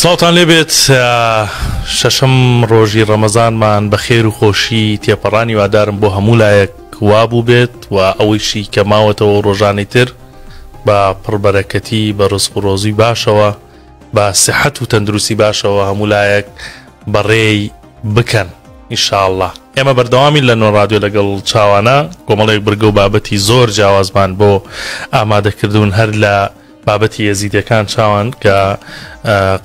سڵاوتان لێبێت شەشەم ڕۆژی ڕەمەزانمان بە خێر و خۆشی تێپەڕانی وادارم بۆ هەموو لایەک وابوو بێت و ئەوەیشی کە ماوەتەوە ڕۆژانی تر بە پڕبەرەکەتی بە ڕزق و ڕۆزی باشەوە بە سیحەت و تەندروستی باشەوە هەموو لایەک بەڕێی بکەن ئینشاءالله. ئێمە بەردەوامی لە نۆ ڕادیۆ لەگەڵ چاوانە کۆمەڵێک بردگە و بابەتی زۆر جیاوازمان بۆ ئامادەکردوون هەر لە بابەتی یەزیدەکان چاوان کە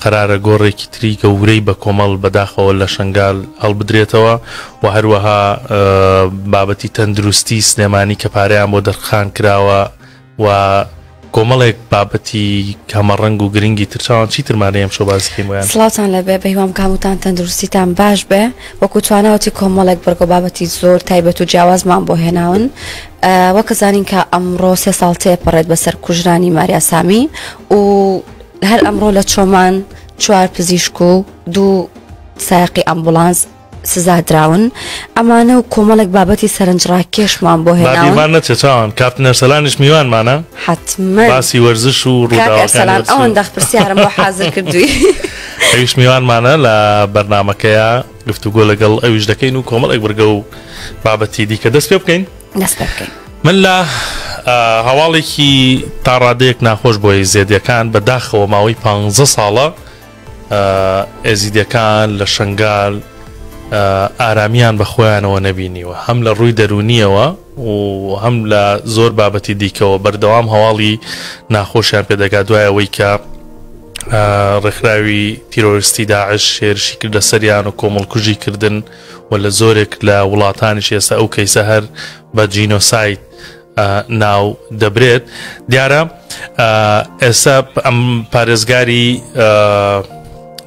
قەرارە گۆڕێکی تری گەورەی بە کۆمەڵ بەداخەوە لە شنگال هەڵبدرێتەوە و هەروەها بابەتی تەندروستی سلێمانی کە پارەیان بۆ دەرخان کراوە و کۆمەڵێک بابەتی کەمەڕەنگ و گرنگی ترچاوان چی ترمانەیەم شۆ باسیکەین ویان سڵاوتان لەبێ بەهیوام کاموتان تەندروستیتان باش بێ وەکو تواناوەتی کۆمەڵێک بەرگۆ بابەتی زۆر تایبەت و جیاوازمان بۆ هێناون وەکە زانین کە ئەمڕۆ 3 ساڵ تێپەڕێت بەسەر کوژرانی ماریا سامی و هەر ئەمڕۆ لە چۆمان 4 پزیشک و 2 سایقی ئەمبولانس سزا دراون ئەمانە و کۆمەڵێک بابەتی سەرنجڕاکێشمان بۆ هێناون نەچێتاوان کاپتن ئەرسەلانیش میوانمانە حتمما باسی وەرزش و ڕووداوەکان ئەوەندە پرسیارم بۆ حازر کردووی ئەویش میوانمانە لە بەرنامەکەیە گفتوگۆ لەگەڵ ئەویش دەکەین و کۆمەڵێک بەرگە و بابەتی دیکە دەست پێ بکەین. من لە هەواڵێکی تا ڕادەیەک ناخۆش بۆی زێدیەکان بەداخەوە ماوەی 15 ساڵە ئێزیدەکان لە شنگال ئارامیان بە خۆیانەوە نەبینیوە هەم لە ڕووی دەرونیەوە و هەم لە زۆر بابەتی دیکەوە بەردەوام هەواڵی ناخۆشیان پێدەگا دوای ئەوەی کە ڕێکخراوی تیرۆریستی داعش شێرشی کردە سەریان و کۆمەڵکوژی کردن و لە زۆرێک لە وڵاتانیش ئێستا ئەو کەیسە هەر بە جینۆساید ناو دەبرێت. دیارە ئێستا ئەم پارێزگاری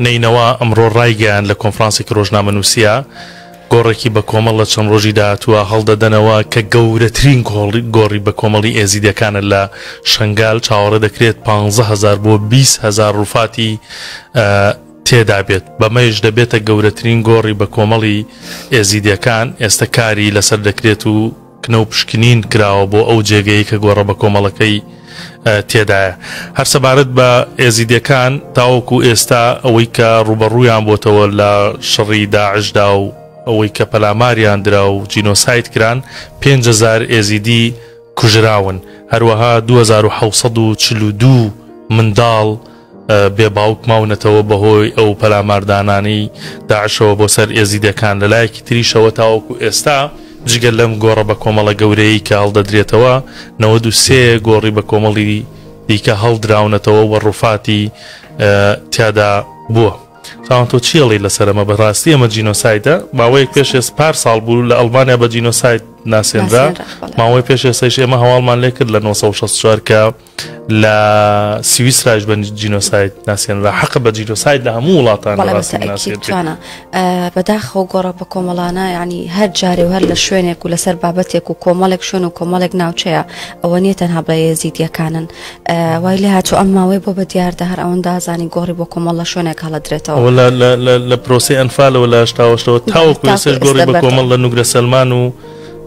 نینەوە ئەمڕۆ ڕایگەیان لە کۆنفرانسێکی ڕۆژنامەنووسیە گۆڕێکی بە کۆمەڵ لە چەند ڕۆژی داهاتووە هەڵدەدەنەوە کە گەورەترین گۆڕی بە کۆمەڵی ئێزیدەکانە لە شنگال چاوەڕێ دەکرێت 15,000 بۆ 20,000 ڕووفاتی تێدا بێت بەمەش دەبێتە گەورەترین گۆڕی بە کۆمەڵی ئێزیدەکان ئێستا کاری لەسەر دەکرێت و کنە و پشکنین کراوە بۆ ئەو جێگەی کە گۆڕە بە کۆمەڵەکەی تێدایە. هەر سەبارەت بە ئێزیدەکان تاوەکو ئێستا ئەوەی کە ڕوبەڕوویان بۆتەوە لە شەڕی داعشدا و ئەوەی کە پەلاماریان درا و جینۆساید کران 5,000 ئێزیدی کوژراون هەروەها 2,742 منداڵ بێباوک ماونەتەوە بەهۆی ئەو پەلاماردانانی داعشەوە بۆ سەر ئێزیدەکان لەلایەکی تریشەوە تاوەکو ئێستا جگەل لەم گۆڕە بە کۆمەڵە گەورەی کە هەڵدەدرێتەوە 93 گۆڕی بە کۆمەڵی دیکە هەڵدراونەتەوە و ڕووفاتی تیادا بووە. تاوان تۆ چیڵی لەسەرمە بەڕاستی ئەمە جینۆسایدە ماوەیەک پێش 5 ساڵ بوو لە ئەڵمانیا بە جینۆساید ناسێنرا ماوەی پێش ئێستاش ئێمە هەواڵمان لێ کرد لە 1964 کە لە سویسراش بە جینۆساید ناسێنرا حەق بە جینۆساید لە هەموو وڵاتان توانە بەداخەوە گۆڕە بە کۆمەڵانە ینی هەر جارێ و هەر لە شوێنێک و لەسەر بابەتێک و کۆمەڵێک شوێن و کۆمەڵێک ناوچەیە ئەوە نیە تەنها بە یەزیدیەکانن وای لێ هاتوو ئەم ماوەی بۆ بە دیاردە هەر ئەوەندە ئازانی گۆڕی بۆ کۆمەڵ لە شوێنێک هەڵەدرێتەوە لە پرۆسی ئەنفالەوە لە هەشتاوەشتەوە تاوەکو ێستاش گۆڕی بە کۆمەڵ لە نوگرە سەلمان و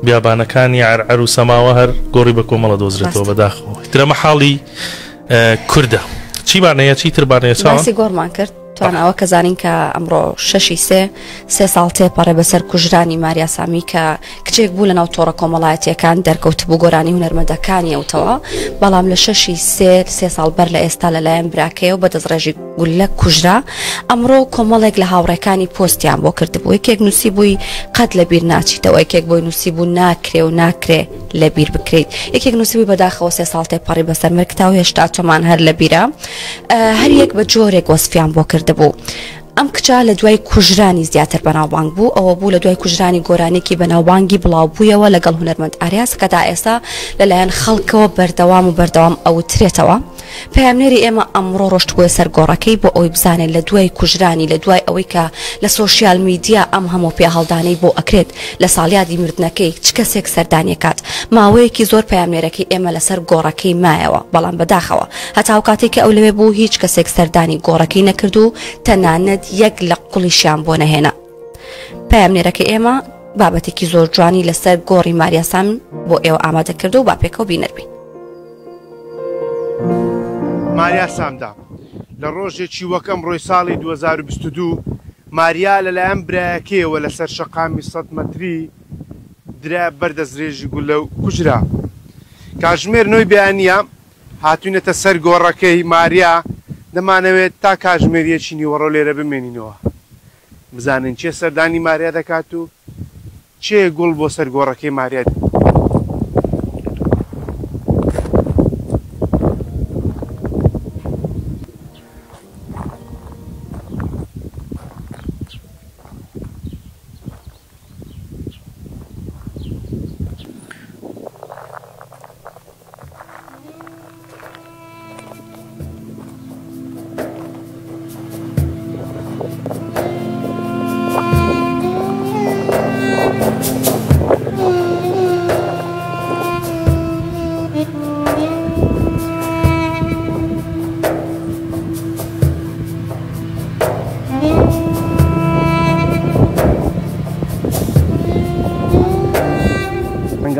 بیابانەکانی عەرعەر و سەماوە هەر گۆڕی بە کۆمەڵە دۆزرێتەوە بەداخەوە. ترەمە حاڵی کوردە چی بانەیە چی تربانەیە چاسی گۆڕمان کرد توانەوە کە زانین کە ئەمڕۆ 6 سێ ساڵ تێپەڕێ بەسەر کوژرانی ماریا سامی کە کچێک بوو لە ناو تۆڕە کۆمەڵایەتیەکان دەرکەوت بوو گۆرانی هونەرمەندەکانی ئەوتەوە بەڵام لە 6 سێ ساڵ بەر لە ئێستا لەلایەن براکەیە و بە دەستڕێژی گولە کوژرا ئەمڕۆ کۆمەڵێک لە هاوڕێکانی پۆستیان بۆ کردبوو یەکێک نووسی بووی قەت لەبیر ناچیتەوە یەکێک بۆی نووسی بوو ناکرێ و ناکرێ لەبیر بکرێت یەکێک نووسی بووی بەداخەوە 3 ساڵ تێپەڕی بەسەر مرکتا و هێشتا چۆمان هەر لەبیرە هەر یەک بە جۆرێک وەسفیان بۆ کردبوو. ئەم کچە لە دوای کوژرانی زیاتر بەناوبانگ بوو ئەوە بوو لە دوای کوژرانی گۆرانێکی بەناوبانگی بڵاوبوویەوە لەگەڵ هونەرمەند ئاریاس کەدا ئێستا لەلایەن خەڵکەوە بەردەوام و بەردەوام ئەوترێتەوە. پەیامنێری ئێمە ئەمڕۆ ڕۆشتبووە سەر گۆڕەکەی بۆ ئەوی بزانێت لە دوای کوژرانی لە دوای ئەوەی کە لە سۆشیال میدیا ئەم هەموو پێ هەڵدانەی بۆ ئەکرێت لە ساڵیادی مردنەکەی چ کەسێک سەردانی کات ماوەیەکی زۆر پەیامنێرەکەی ئێمە لەسەر گۆڕەکەی مایەوە بەڵام بەداخەوە هەتاو کاتێک ئەو لەوێ بوو هیچ کەسێک سەردانی گۆڕەکەی نەکرد و تەنانەت یەک لە قوڵیشیان بۆ نەهێنا. پەیامنێرەکەی ئێمە بابەتێکی زۆر جوانی لەسەر گۆڕی ماریا سامی بۆ ئێوە ئامادە کردو و با پێکەوە بینەربین. ماریا سامدا لە ڕۆژێکی وەکەم ڕۆی ساڵی 2022 ماریا لەلایەن برایەکەیەوە لەسەر شەقامی 100 مەتری درا بەردەستڕێژی گولە و کوژرا. کاتژمێر نۆی بەیانیە هاتوونەتە سەر گۆڕەکەی ماریا، دەمانەوێت تا کاتژمێریەکی نیوەڕۆ لێرە بمێنینەوە بزانین چێ سەردانی ماریا دەکات و چێ گوڵ بۆ سەر گۆڕەکەی ماریا.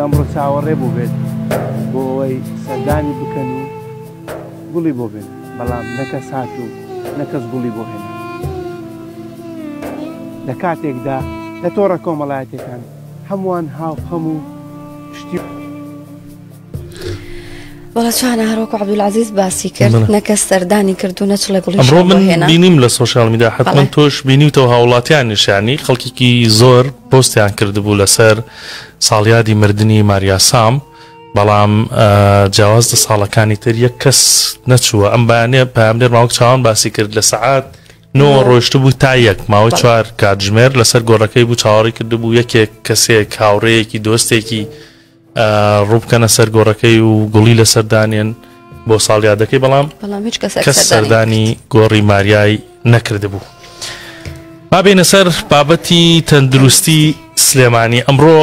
ئەمڕۆ چاوەڕێ بوو بێت بۆ ئەوەی سەردانی بکەن و گوڵی بۆ بێن، بەڵام نەکەس هات و نەکەس گوڵی بۆ هێنا. لە کاتێکدا لە تۆڕە کۆمەڵایەتەکان هەمووان هاو هەموو شتی وڵات چوانە هەروەکو عەبدولعەزیز باسی کرد نەکەس سەردانی کرد و نەچڵێ گوڵی ئەمڕۆ من بینیم لە سۆشیال میدیا حتمما تۆش بینیوتەوە هاوڵاتیانیشانی خەڵکێکی زۆر پۆستیان کردبوو لەسەر ساڵیادی مردنی ماریا سام، بەڵام جیاواز دە ساڵەکانی تر یەک کەس نەچووە. ئەم بەیانێ پەیامبەر ماوەک چاوان باسی کرد لە سەعات 9 ڕۆیشت بوو تا یەک ماوەی 4 کاتژمێر لەسەر گۆڕەکەی بوو چاوەڕی کردبوو یەکێک کەسێک هاوڕێیەکی دۆستێکی ڕووبکەنە سەر گۆڕەکەی و گوڵی لە سەردانێن بۆ ساڵیادەکەی، بەڵام کەس سەردانی گۆڕی ماریای نەکردبوو. با بینە سەر بابەتی تەندروستی سلێمانی. ئەمڕۆ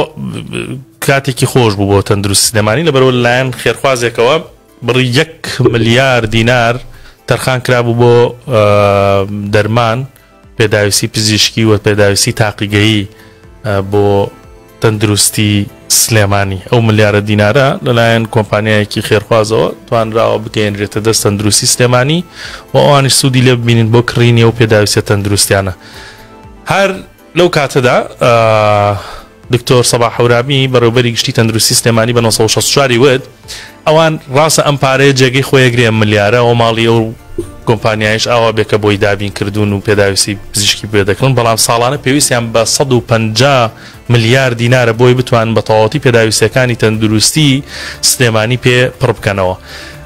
کاتێکی خۆش بوو بۆ تەندروستی سلێمانی لەبەرەوە لەلایەن خێرخوازێکەوە بڕی 1 ملیار دینار تەرخان کرابوو بۆ دەرمان، پێداویستی پزیشکی و پێداویستی تاقیگەیی بۆ تەندروستی سلێمانی. ئەو ملیارە دینارە لەلایەن کۆمپانیایەکی خێرخوازەوە توانراوە بگەێنرێتە دەست تەندروستی سلێمانی و ئەوانش سوودی لێ ببینین بۆ کڕینی و پێداویستە تەندروستیانە. هەر لەو کاتەدا دکتۆر سەباح هەورامی بەڕێوەبەری گشتی تەندروستی سلێمانی بە 1964 وت ئەوان ڕاستە ئەم پارەیە جێگەی خۆیەگرێ ملیارە و ماڵی ئەو کۆمپانیایش ئاوا بێکە بۆی دابین کردوون و پێداویستی پزیشکی پێ دەکەن، بەڵام ساڵانە پێویستیان بە 150 ملیار دینارە بۆی بتوان بە تەواوەتی پێداویستەکانی تەندروستی سلێمانی پێ پڕ بکەنەوە.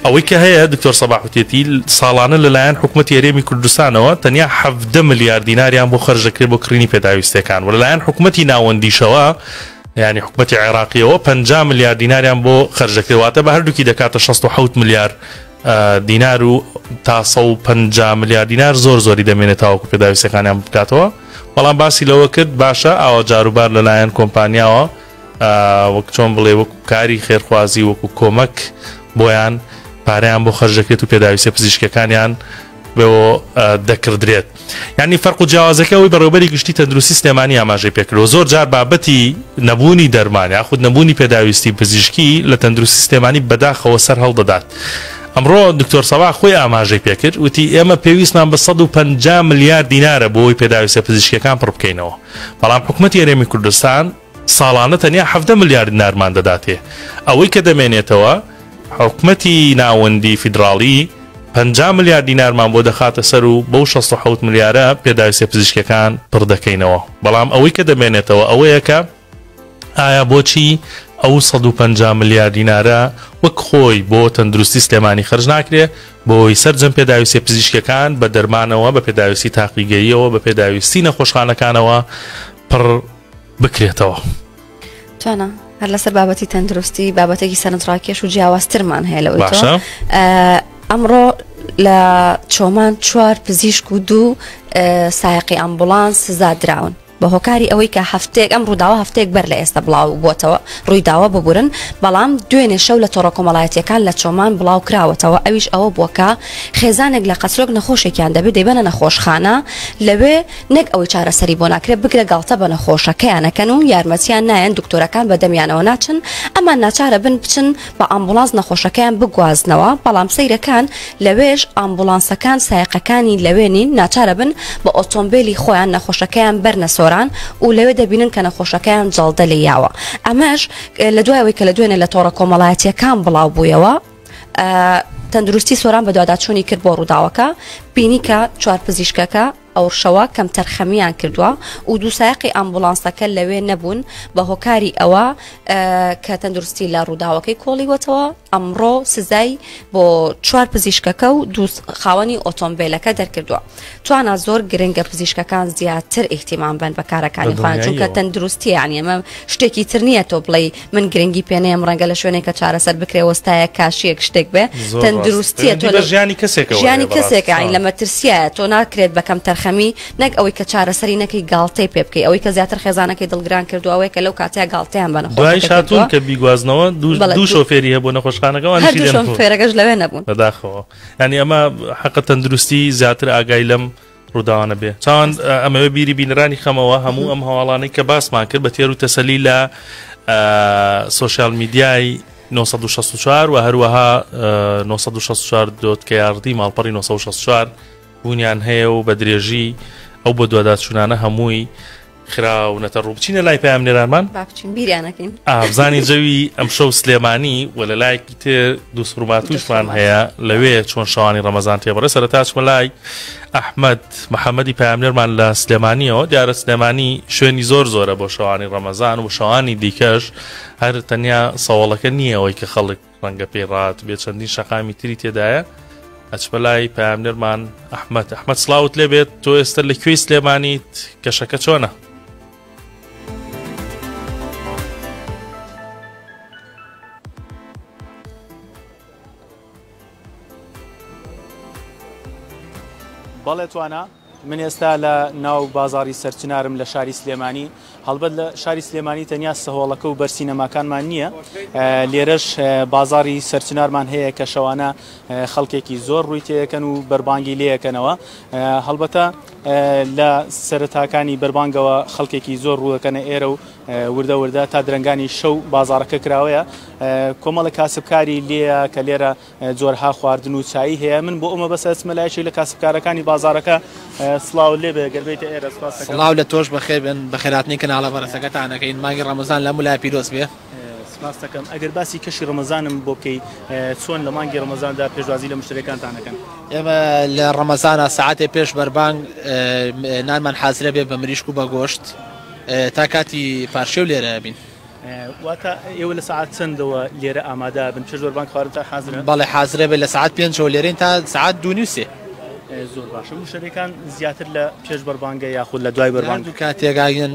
ئەوەی کە هەیە دکتۆر سەباح وتێتی ساڵانە لەلایەن حکوومەتی هەرێمی کوردستانەوە تەنیا 17 ملیار دیناریان بۆ خەرج دەکرێت بۆ کڕینی پێداویستەکان و لەلایەن حکوومەتی ناوەندیشەوە یعنی حکوومەتی عێراقیەوە 50 ملیار دیناریان بۆ خەرج دەکرێتواتە بە هەردووکی دەکاتە 67 ملیار دینار و تا 150 ملیار دینار زۆری دەمێنێت تاوەکو پێداویستەکانیان بکاتەوە. بەڵام باسی لەوە کرد باشە ئاوا جاروبار لەلایەن کۆمپانیاوە وەک چۆن بڵێ وەکو کاری خێرخوازی وەکو کۆمەک بۆیان پارەیان بۆ خەرج دەکرێت و پێداویستە پزیشکەکانیان بەوە دەکردرێت. یعنی فەرق و جیاوازەکەەوەی بەڕێوەبەری گشتی تەندروستی سلێمانی ئاماژەی پێکردەوە. زۆر جار بابەتی نەبوونی دەرمان یاخود نەبوونی پێداویستی پزیشکی لە تەندروستی سلێمانی بەداخەوە سەر هەڵدەدات. ئەمڕۆ دکتۆر سەباح خۆی ئاماژەی پێکرد وتی ئێمە پێویستمان بە 150 ملیار دینارە بۆی پێداویستە پزیشکەکان پڕ بکەینەوە، بەڵام حکوومەتی هەرێمی کوردستان ساڵانە تەنیا 17 ملیار دینارمان دەداتێ. ئەوەی کە دەمێنێتەوە حکوومەتی ناوەندی فیدراڵی 50 ملیار دینارمان بۆ دەخاتە سەر و بەو 67 ملیارە پێداویستە پزیشکەکان پڕ دەکەینەوە. بەڵام ئەوەی کە دەمێنێتەوە ئەوەیە کە ئایا بۆچی ئەو 150 ملیار دینارە وەک خۆی بۆ تەندروستی سلێمانی خەرج ناکرێ بۆی سەرجەم پێداویستی پزیشکەکان بە دەرمانەوە بە پێداویستی تاقیگەییەوە بە پێداویستی نەخۆشخانەکانەوە پڕ بکرێتەوە. جانە هەر لەسەر بابەتی تەندروستی بابەتێکی سەرنجڕاکێش و جیاوازترمان هەیە لەوەی تۆ. ئەمڕۆ لە چۆمان 4 پزیشک و 2 سایقی ئەمبولانس سزادراون بە هۆکاری ئەوەی کە هەفتێک ئەم ڕووداوە هەفتێک بەر لە ئێستا بڵاو بووەتەوە ڕوویداوە ببورن بەڵام دوێنێ شەو لە تۆڕە کۆمەڵایەتیەکان لە چۆمان بڵاو کراوەتەوە ئەویش ئەوە بووەکە خێزانێک لە قەچرۆک نەخۆشێکیان دەبێت دەیبەنە نەخۆشخانە لەوێ نەک ئەوەی چارەسەری بۆ ناکرێت بگرە گاڵتە بە نەخۆشەکەیانەکەن و یارمەتیان نایەن دکتۆرەکان بە دەمیانەوە ناچن ئەمان ناچارە بچن بە ئامبولانس نەخۆشەکەیان بگوازنەوە بەڵام سەیرەکان لەوێش ئامبولانسەکان سایقەکانی لەوێنین ناچارە بن بە ئۆتۆمبیلی خۆیان نەخۆشەکەیان بەرنە سۆران و لەوێ دەبینن کە نەخۆشەکەیان جەڵدە لە یاوە ئەمەش لە دوایەوەی کە لە دوێنێ لە تۆڕە کۆمەڵایەتیەکان بڵاو بوویەوە تەندروستی سۆران بە دوواداچوونی کرد بۆ ڕووداوەکە بینی کە چوار پزیشکەکە ئەو شەوە کەم تەرخەمیان کردووە و دوو سایقی ئامبولانسەکە لەوێ نەبوون بە هۆکاری ئەوە کە تەندروستی لە ڕووداوەکەی کۆڵیوەتەوە ئەمڕۆ سزای بۆ چوار پزیشکەکە و دوو خاوەنی ئۆتۆمبیلەکە دەرکردووە توانە زۆر گرنگە پزیشکەکان زیاتر ئیحتیمام بن بە کارەکانی خۆیان چونکە تەندروستی یعنی ئەمە شتێکی تر نییە تۆ بڵێ من گرنگی پێنەیەم ڕەنگە لە شوێنێک کە چارەسەر بکرێ وەستایە کاشیەک شتێک بێ تەندروستیە تۆ ژیانی کەسێک لە مەترسیایە تۆ ناکرێت بەکەم تەرخەمی نەک ئەوەی کە چارەسەری نەکەی گاڵتەی پێ بکەی ئەوەی کە زیاتر خێزانەکەی دڵگران کردو ئەوەی کە لەو کاتەیە گاڵتەیان بە نەخۆش دوای شاتون کە بیگوازنەوە دوو شۆفێری هەبوو نەخۆشخانەکەەوە فێرەگەش لەوێ نەبوون بەداخەوە ینی ئەمە حەقە تەندروستی زیاتر ئاگای لەم ڕووداوانە بێ چاوان ئەمەوە بیری بینەرانی خەمەوە هەموو ئەم هەواڵانەی کە باسمان کرد بە تێر و تەسەلی لە سۆشیال میدیای 964 و هەروەها 964.krd ماڵپەڕی 964 بوونیان هەیە و بە درێژی ئەو بۆ دوواداچوونانە هەمووی خراونەتە ڕوو بچینە لای پامنێرانمان بزانی جەوی ئەم شەو سلێمانی و لە لایەکی تر دووسڕوماتوشمان هەیە لەوێ چۆن شەوانی ڕەمەزان تێبڕێ سەرەتاچمە لای ئەحمەد محەممەدی پامنێرمان لە سلێمانیەوە دیارە سلێمانی شوێنی زۆر زۆرە بۆ شەوانی ڕەمەزان و شەوانی دیکەش هەر تەنیا سەوڵەکە نییە ئەوەی کە خەڵک ڕەنگە پێی ڕات بێت چەندین شەقامی تری تێدایە ئەچبەلای پامنێرمان ئەحمەد سڵاوت لێ بێت تۆ ئێستا لەکوێی سلێمانیت کەشەکە چۆنە؟ بەڵێ توانە من ئێستا لە ناو بازاری سەرچنارم لە شاری سلێمانی هەڵبەت لە شاری سلێمانی تەنیا سەهۆڵەکە و بەرسینەماکانمان نییە لێرەش بازاری سەرچنارمان هەیە کە شەوانە خەڵکێکی زۆر ڕووی تێەکەن و بەربانگی لێەکەنەوە هەڵبەتە لە سەرەتاکانی بەربانگەوە خەڵکێکی زۆر ڕووەکەنە ئێرە و وردە وردە تا درەنگانی شەو بازارەکە کراوەیە کۆمەڵە کاسبکاری لێە کە لێرە جۆرها خواردن و چایی هەیە من بۆ ئەمە بەسە ئەچمەلایشی لە کاسبکارەکانی بازارەکە سڵاو لێ بێ گەربێتە ئێرە سڵاو لە تۆش بەخێر بن بە خێراتنی کەناڵە بەرەسەکەتانەکەین مانگی ڕەمەزان لە مولای پیرۆز بێ سپاس دەکەم ئەگەر باسی کەشی ڕەمەزانم بۆ بکەی چۆن لە مانگی ڕەمەزاندا پێشوازی لە مشتریەکانتانەکەن ئێمە لە ڕەمەزانە سەعاتێ پێش بەربانگ نانمان حازرە بێ بە مریشک و بە گۆشت تا کاتی پارشێ و لێرە بین واتە ئێوە لە ساعت چەندەوە لێرە ئامادە بن پێش بەربانگ خواردن تا حازرە بەڵێ حازرە بێ لە ساعت 5 لێرین تا ساعت 2:30 زۆر باشە مشتریەکان زیاتر لە پێش بەربانگە یاخود لە دوای بەربانگ کاتێگاین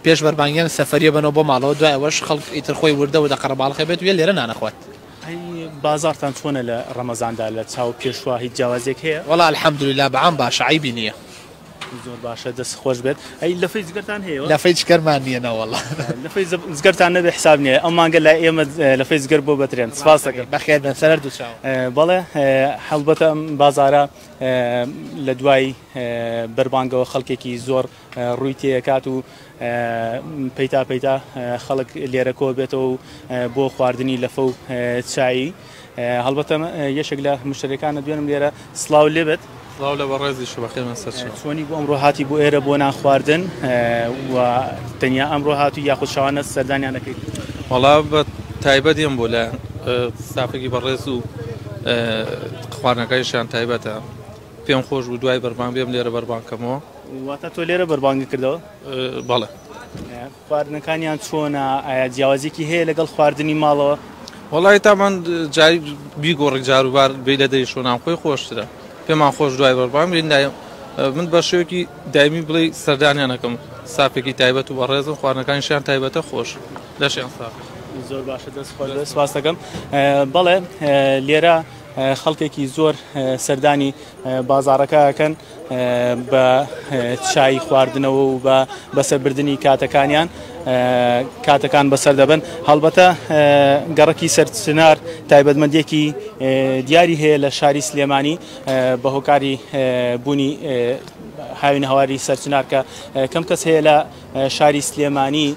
پێش بەربانگیان سەفەریە بنەوە بۆ ماڵەوە دوایەوەش خەڵک ئیتر خۆی وردە و دەقەرەباڵخێ بێت وێ لێرە نانەخوات بازارتان چۆنە لە ڕەمەزاندا لە چاو پێشوا هیچ جیاوازێک هەیە وەڵا الحەمدوللا بەعام باشە عیبی نییە زۆر باشە دەست خۆش بێت ئەی لەفەی جگەرتان هەیە لەفەی جگەرمان نییەنە وەڵا لەفەی جگەرتان نەبێ حساب نییە ئەم مانگە لای ئێمە لەفەی جگەر بۆ بەترێن سپاس دەکەم بەخێر بن سەر دوو چاو بەڵێ هەڵبەتە ئەم بازارە لە دوای بەربانگەوە خەڵکێکی زۆر ڕووی تێکات و پەیتا پەیتا خەڵک لێرەکۆ بێتەوە و بۆ خواردنی لەفە و چایی هەڵبەتە یەشێک لە مشتریەکانە دوێنم لێرە سڵاو لێ بێت سڵاو لە بەڕێزی شوبەخێمە سەر چۆنی بۆ ئەمڕۆ هاتی بۆ ئێرە بۆ نان خواردن و تەنیا ئەمڕۆ هاتوو یاخود شەوانە سەردانیانەکەی وەڵا بە تایبەتیم بۆ لە ستافێکی بەڕێز و خواردنەکەیشیان تایبەتە پێم خۆش بوو دوای بەربانگ بێم لێرە بەربانگکەمەوە واتە تۆ لێرە بەربانگی کردەوە بەڵێ خواردنەکانیان چۆنە ئایا جیاوازێکی هەیە لەگەڵ خواردنی ماڵەوە وەڵی تامان جاری بیگۆڕێک جاروبار بێ لە دەی شۆنان خۆی خۆشترە پێمان خۆش دوای بەربانگ بێن من بە شێوەکی دایمی بڵێ سەردانیانەکەم سافێکی تایبەت و بەڕێزم خواردنەکانیشیان تایبەتە خۆش لەشیان ساف زۆر باشە دەست سپاس دەکەم بەڵێ لێرە خەڵکێکی زۆر سەردانی بازارەکەکەن بە چای خواردنەوە و بە بەسەربردننی کاتەکان بەسەر دەبن. هەڵبەتە گەڕەکی سەرچنار تایبەتمەندێکی دیاری هەیە لە شاری سلێمانی بە هۆکاری بوونی هاوین هەواری سەرچنار کە کەم کەس هەیە لە شاری سلێمانی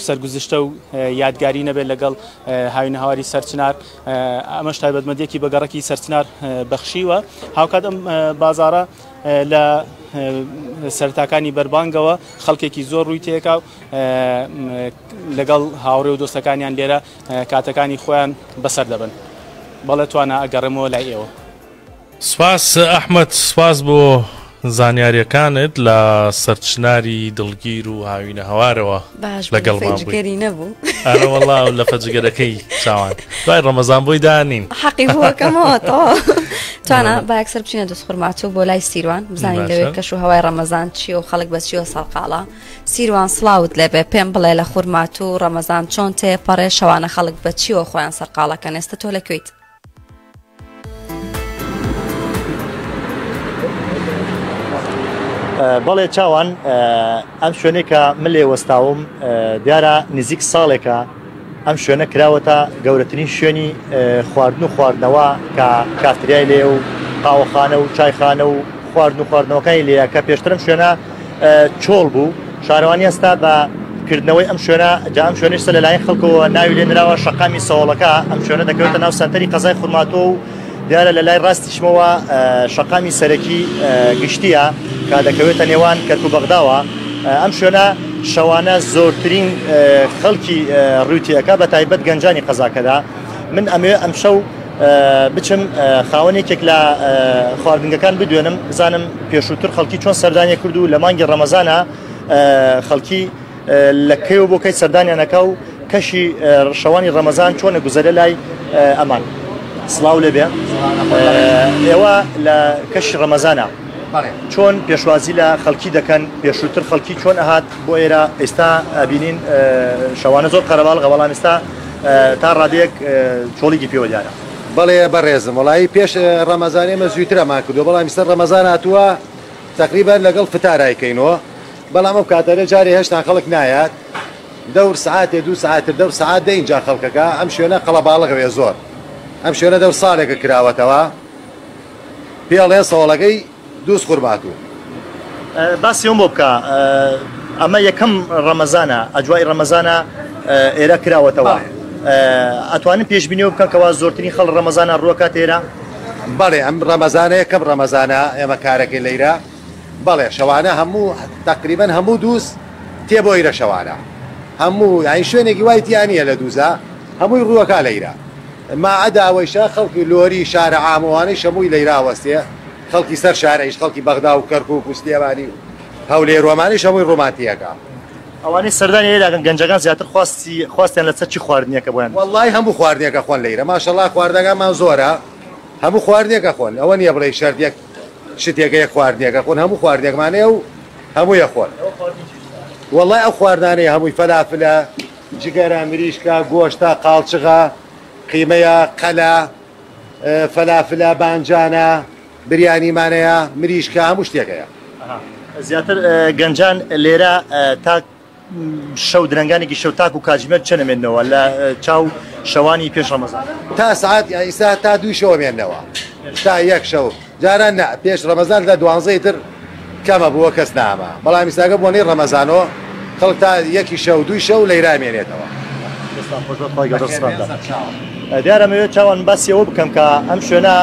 سەرگوزشتە و یادگاری نەبێت لەگەڵ هاوین هەواری سەرچنار. ئەمەش تایبەتمەندێکی بە گەڕەکی سەرچنار بەخشیوە. هاوکات ئەم بازارە لە سەرتاکانی بەربانگەوە خەڵکێکی زۆر ڕووی تێکا و لەگەڵ هاوڕێ و دۆستەکانیان لێرە کاتەکانی خۆیان بەسەر دەبن. بەڵێ توانە ئەگەڕێمەوە لای ئێوە. سپاس ئەحمەد، سپاس بۆ زانیاریەکانت لە سەرچناری دڵگیر و هاوینە هەوارەوە لەگەڵمان بووی نەبوو. ئەرەوەڵا و لە فەجگەرەکەی چاوان دوای ڕەمەزان بۆی دانین حەقی بووەکەمەوە توانە با یەکسەر بچینە دەست خورماتوو بۆ لای سیروان بزانین لەوێ کەش و هەوای ڕەمەزان چیە و خەڵک بە چیوە سەڵقاڵە. سیروان سڵاوت لێبێ پێم بڵێ لە خورماتوو ڕەمەزان چۆن تێپەڕێ شەوانە خەڵک بە چیوە خۆیان سەرقاڵەکەن. ئێستا تۆ لەکوێیت؟ بەڵێ چاوان ئەم شوێنێکە من لێ وەستاوم دیارە نزیک ساڵێکە ئەم شوێنە کراوەتە گەورەترین شوێنی خواردن و خواردنەوە کە کافتریای لێ و قاوەخانە و چایخانە و خواردن و خواردنەوەکانی لێە کە پێشترم شوێنە چۆڵ بوو. شارەوانی ئێستا بەکردنەوەی ئەم شوێنە جا ئەم شوێنشتە لەلایەن خەڵکەوە ناوی لێ نراوە شەقامی سەوڵەکە. ئەم شوێنە دەکەوێتە ناو سەنتەری قەزای خورماتۆ و دیارە لە لای ڕاستیشمەوە شەقامی سەرەکی گشتیە کە دەکەوێتە نێوان کەرک و بەغداوە. ئەم شوێنە شەوانە زۆرترین خەڵکی ڕووتیەکە بە تایبەت گەنجانی قەزاکەدا. من ئەمێ ئەم شەو بچم خاوەنێکێک لە خواردنگەکان بدوێنم بزانم پێشووتر خەڵکی چۆن سەردانیە کرد و لە مانگی ڕەمەزانە خەڵکی لە کەیەوە بۆ کەی سەردانیانەکە و کەشی شەوانی ڕەمەزان چۆنە گوزەرە لای ئەمان. سڵاو لێبێ ئێوە لە کەشی ڕەمەزانە چۆن پێشوازی لە خەڵکی دەکەن پێشووتر خەڵکی چۆن ئەهات بۆ ئێرە ئێستا بینین شەوانە زۆر قەرەباڵغە بەڵام ئێستا تا ڕادەیەک چۆڵێکی پێوە دیارە. بەڵێ بەڕێزم وڵایی پێش ڕەمەزانێ مە زووترەمان کردو بەڵام ئێستا ڕەمەزان هاتووە تقریبان لەگەڵ فتارایکەینەوە بەڵام ئەو کاتەرە جارێ هێشتا خەڵک نایات دەور سعاتێ دو سعاتر دەور سعات دە اینجا خەڵکەکە ئەم شوێنە قەڵەباڵغەوێ زۆر ئەم شوێنە دەور ساڵێکە کراوەتەوە پێڵێ سەوڵەکەی دووس خورماتوو. باسیۆم بۆ بکە ئەمە یەکەم ڕەمەزانە ئەجوای ڕەمەزانە ئێرە کراوەتەوە ئەتوانین پێشبینیەوە بکەن کەوا زۆرترین خەڵ ڕەمەزانە ڕووەکات ئێرە. بەڵێ ئەم ڕەمەزانە یەکەم ڕەمەزانە ئێمە کارەکەی لەیرە بەڵێ شەوانە هەموو تقریبەن هەموو دووس تێبۆیرە شەوانە هەموو یانی شوێنێکی وای تیانە لە دووزە هەمووی ڕووەکە لەیرە ما ئەداوەیشە خەڵکی لۆری شارە ئامۆوانەی شەمووی لەیراوەستێ خەڵکی سەر شارەیش خەڵکی بەغدا و کەرکووک و سلێمانی هەولێر ڕۆمانی شەمووی ڕۆمانتیەکە. ئەوانەی سەردانی لێداگەن گەنجەکان زیاتر خواستیان لەسەر چی خواردنیەکە بۆیان؟ وەڵڵای هەموو خواردنیەکە خۆن لەیرە ماشەڵڵا خواردنەکەمان زۆرە هەموو خواردنیەکە خۆن ئەوە نییە بڵێ شەردێک شتێکە یەک خواردنیەکە خۆن هەموو خواردنێکمانەیە و هەموویە خۆن. وەڵڵای ئەو خواردانەیە هەمووی فەلافلە جگەرە مریشکە گۆشتە قاڵچغە قیمەیە قەلە فەلافلە بانجانە بریانیمانەیە مریشکە هەموو شتێکەیە. زیاتر گەنجان لێرە تا شەو درەنگانێکی شەو تاک و کاتژمێر چەنەمێنەوە لە چاو شەوانی پێش ڕەمەزان تا سعات ئیسا تا دوی شەوە مێنەوە تا یەک شەو جاران پێش ڕەمەزان لە 12 تر کەمە بووە کەس نامە بەڵام ئیساگە بۆنەی ڕەمەزانەوە خەڵک تا یەکی شەو دوی شەو لەیرا مێنێتەوە. دیارەمەوێت چاوان باسیەوە بکەم کە ئەم شوێنە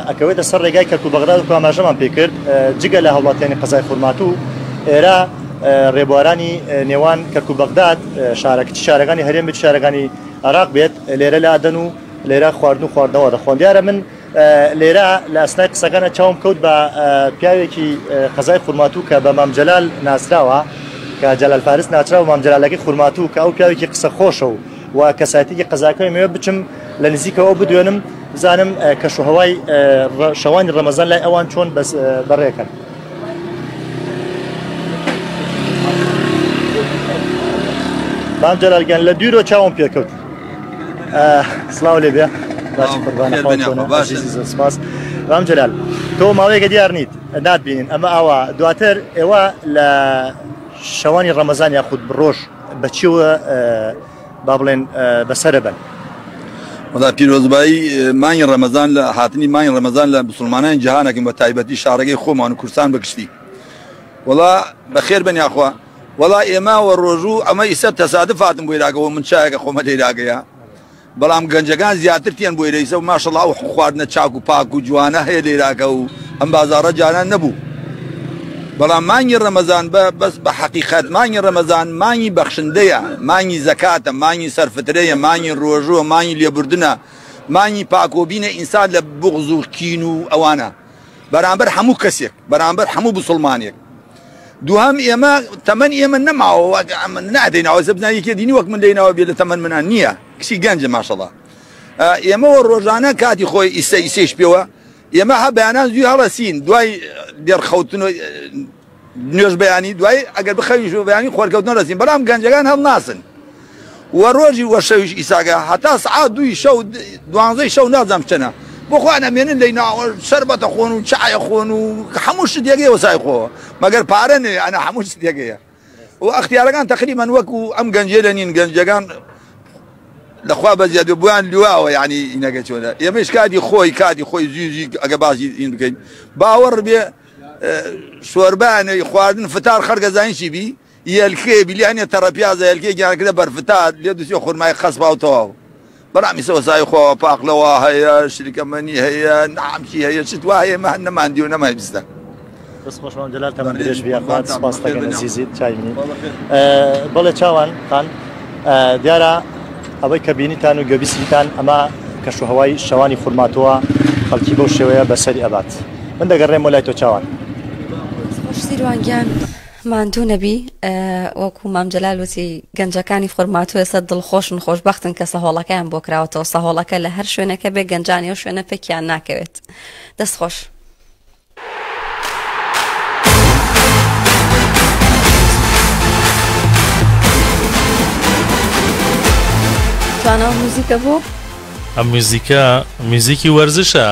ئەکەوێتە سەر ڕێگای کەرک و بەغداد و ئاماژەمان پێکرد جگە لە هەوڵاتیانی قەزای خورماتوو ئێرە ڕێبوارانی نێوان کەرک و بەغداد شارەکانی هەرێم بێت شارەکانی عێراق بێت لێرە لا دەن و لێرە خواردن و خواردنەوە دەخۆن. دیارە من لێرە لە ئەسنای قسەکانە چاوم کەوت بە پیاوێکی قەزای خورماتوو کە بە مام جەلال ناسراوە کە جەلال فارس ناچرا و مام جەلالەکەی خورماتوو کە ئەو پیاوێکی قسە خۆشە و کەسایەتێکی قەزاکەی مەوێ بچم لە نزیکەوە بدوێنم بزانم کەشوهەوای شەوانی ڕەمەزان لای ئەوان چۆن بەڕێکەن. مام جەلالگیان لە دوورۆ چاوم پێکەوت. سڵاو لێبێ باش قوربانە عزیزی زۆر سپاس رام جلال تۆ ماوەیەکە دیار نیت ناتبینین ئەمە ئەوە دواتر ئێوە لە شەوانی ڕەمەزان یاخود ڕۆژ بەچیوە با بڵێن بەسەرە بن وڵا پیرۆزبایی مانگی ڕەمەزان لە هاتنی مانگی ڕەمەزان لە مسلمانانی جیهانێکن بە تایبەتی شارەکەی خۆمان و کورسان بەگشتی وڵا بەخێر بن یاخوا وڵا ئێمە وە ڕۆژوو ئەمە ئیسەر تەسادف هاتم بۆ عێراقەوە من چایەکە خۆمە لە عێراقەیە بەڵام گەنجەکان زیاتر تێن بۆ عێرەیسە و ماشەڵڵا و خواردنە چاک و پاک و جوانە هەیە لە عێراقە و ئەم بازاڕە جانان نەبوو بەڵام مانگی ڕەمەزان بەس بە حەقیقەت مانگی ڕەمەزان مانگی بەخشندەیە مانگی زەکاتە مانگی سەرفترەیە مانگی ڕۆژووە مانگی لێبوردنە مانگی پاکۆبینە ئینسان لە بوغز و کین و ئەوانە بەرامبەر هەموو کەسێک بەرامبەر هەموو بسڵمانێک دووهەم ئێمە تەمەن ئێمە نەماوە نادەینەوە زەبنایەکی دینی وەک من دەینەوە بێ لە تەمەن منان نییە کچی گەنجە ماشەڵڵا ئێمەوە ڕۆژانە کاتی خۆی ئیسەیش پێوە ئێمە ها بەیانان زوی هەڵەسین دوای دێرخەوتن و نوێژ بەیانی دوای ئەگەر بخەویش و بەیانی خۆرکەوتنە دەسین بەڵام گەنجەکان هەڵ ناسن وە ڕۆژی وە شەویش ئیساگە هەتا سعات دوی شەو دوانزەی شەو نازانم چەنە بۆ خۆیان ئەمێنن لەی ناوە شەربەتە خۆن و چایە خۆن و هەموو شتێکەیە وەسای خۆ مەگەر پارە نێ ئەنە هەموو شتێکەیە و ئەختیارەکان تقریبان وەکو ئەم گەنجێ لەنین گەنجەکان لەخوا بەزیاد بوویان لواوە یعنی ئینەکە چۆنە ئێمەش کاتی خۆی زوی ئەگە بازی ئین بکەین باوەڕ بێ شۆربانەی خواردن فتار خەرگەزانیشی بی یەلکێ بیلیانێ تەڕەپیازە یەلکێ گیانکردە بەرفتار لێ دووسی خورمای خەس باوتەواو بەڵامی سەوەسای خۆ پاقلەوە هەیە شریکەمەنی هەیە نامچی هەیە چت وایە مە نەماندی و نەمای بیستە بەس خۆشمان جەلال تەمەن درێژ بیاخوات سپاس دەکەن عزیزیت چاوینی بەڵێ چاوان خان دیارە ئەوەی کە بینیتان و گوێبیستیتان ئەمە کەشوهەوای شەوانی خورماتەوە خەڵکی بەو شێوەیە بەسەری ئەبات من دەگەڕێم وەلای تۆ چاوان سیروانگیان ماندوو نەبی وەکو مام جەلال وتی گەنجەکانی فۆرماتۆ ئێستا دڵخۆشن خۆشبەختن کە سەهۆڵەکەیان بۆ کراوەتەوە سەهۆڵەکە لە هەر شوێنەکە بێ گەنجانی و شوێنە پێکیان ناکەوێت دەستخۆش توانەوە موزیکە بۆ ئەم موزیکی وەرزشە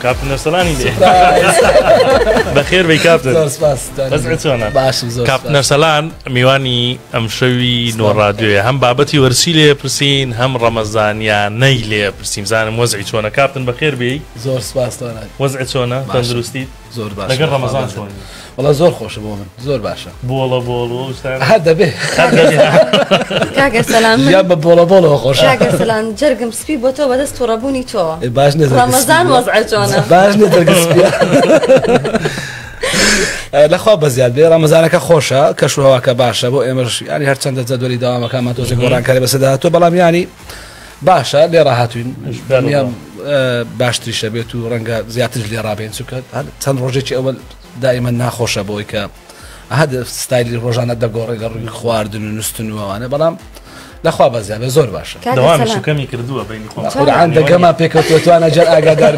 کاپتن نەرسەلانی دێ بەخێر بەی کاپتن کاپتن نەرسەلان میوانی ئەم شەوی نۆڕادیۆیە هەم بابەتی وەرسی لێ پرسین هەم ڕەمەزانیانەی لێ پرسیم زانم وەزعی چۆنە کاپتن بەخێر بێی زۆر سپاس وەزعی چۆنە تەندروستیت زۆر باش لەگەڵ ڕەمەزان چۆنی وڵا زۆر خۆشە بۆ من زۆر باشە بۆڵە هەر دەبێ کاگە سەلام یا بە بۆڵەوە خۆشە کاگە سەلام جەرگم سپی بۆ تۆ بەدەست تووڕەبوونی تۆ باش ڕەمەزان وەزعی چۆنە باش نێ لەخوا بەزیاد بێ ڕەمەزانەکە خۆشە کەشوهەواکە باشە بۆ ئێمەش ینی هەرچەندە جەدوەلی داوامەکانمان تۆزێک گۆڕانکاری بەسەدا هاتووە بەڵام ینی باشە لێ ڕاهاتوین باشتریشە بێت و ڕەنگە زیاتر لێ ڕابێن چونکە چەند ڕۆژێکی ئەوە دائیمەن ناخۆشە بۆی کە هەد ستایلی ڕۆژانە دەگۆڕی لە ڕووی خواردن و نووسن و ئەوانە بەڵام لەخوا بەزیاد زۆر باشە دەوامیشەکەمی کردووە بینی قورعان دەگەما پێکەوتووە توانە جەر ئاگادار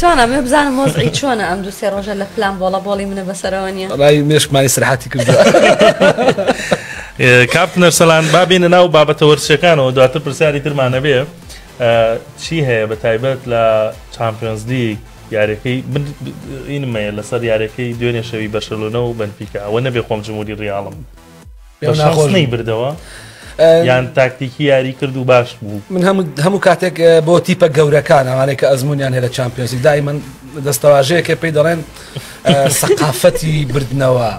چۆنە مێ بزانم مۆزعی چۆنە ئەم دوو سێ ڕۆژە لە پلان بۆڵی منە بەسەرەوە نییە ڕای مێشکمانی سرحەتی کردووە کاپتن نەرسەلان با بینە ناو بابەتە وەرزشەکانەوە دواتر پرسیاری ترمانە بێ چی هەیە بە تایبەت لە چامپیۆنز لیگ یاریەکەی اینمەیە لەسەر یاریەکەی دوێنێ شەوی بەرشەلۆنە و بەنفیکا ئەوە نەبێ خۆم جمهوری ڕیاڵم نەی بردەوە یان تاکتیکی یاری کرد و باش بوو من هەموو کاتێک بۆ تیپە گەورەکان ئەوانەیە کە ئەزمونیان هەیە لە چامپیۆنسی دایمەن دەستەواژەیەکە پێی دەڵێن سەقافەتی بردنەوە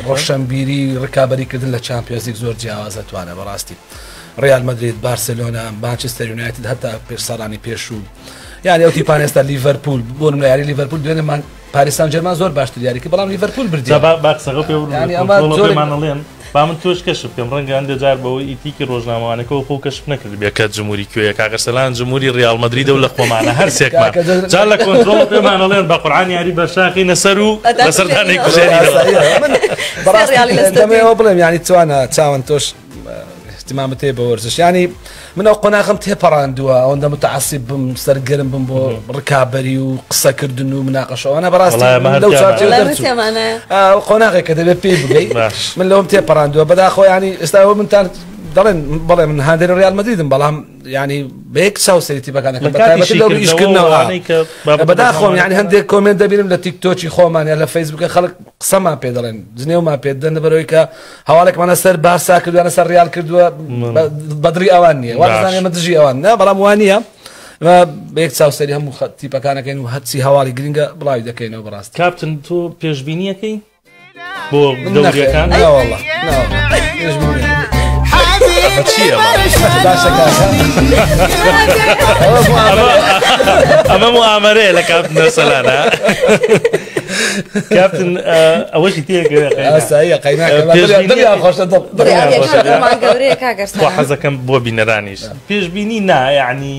ڕۆشنبیری ڕکابەریکردن لە چامپیۆنزیک زۆر جیاوازە توانە بەڕاستی ڕیال مەدرید بارسلۆنا مانچستەر یونایتد هەتا پێشساڵانی پێشوو یعنی ئەو تیپان ئێستا لیڤەرپول بۆنم لە یاری لیڤەرپول دوێنێمان پاریسان جەرمان زۆر باشتر یاریکە بەڵام لیڤەرپول بردی باقسەکە پێمانەڵێن با من توش کەشف بکەم ڕەنگە هەندێک جار بەوەی ئیتیکی ڕۆژنامەوانەکەەوە خۆ کەشف نەکرد بێکات جمهوری کوێیە کاگەسەلان جمهوری ڕیال مەدریدە و لە خۆمانە هەر سێکمان جار لە کۆنتڕۆڵ پێمانەڵێن بە قورعان یاری بەرشاقی نەسەر و لەسەردانەی کوژێریەوە بڵێم ینی توانە چاوەن تۆش احتمامت هەیە بە وەرزش ینی من ئەو قۆناغم تێپەڕاندووە ئەوەندە متعەسیب بم سەرگەرم بم بۆ ڕکابەری و قسەکردن و مناقەشەوانە بەڕاستی قۆناغێک کە دەبێت پێی بگەی من لەوم تێپەڕاندووە بەداخۆ ینی ئێستا ئەوە منتان دەڵێن بەڵێ من هەندێک ڕیال مەدریدم بەڵام ینی بەیەک چاوسەری تیپەکانەکەم بەداخۆم ینی هەندێک کۆمنت دەبینم لە تیکتۆکی خۆمان یا لە فەیسبووکە خەڵک قسەمان پێ دەڵێن جنێومان پێ دەن بەرەوەی کە هەواڵێکمانە سەر بارسا کردوانە سەر ڕیال کردووە بەدری ئەوان نییە وازانێ مە دژی ئەوان نه بەڵام وانە بەیەک چاوسەری هەموو تیپەکانەکەین و هەرچی هەواڵی گرنگە بڵاوی دەکەینەوە بەڕاست کاپتن تۆ پێشبینیەکەی بۆ دەوریەکان ئەمە موامەرەیە لە کاپتن ئەرسەلانە کاپتن ئەوەشی تێگەڕێ حەزەکەم بۆ بینەرانیش پێشبینی نا یعنی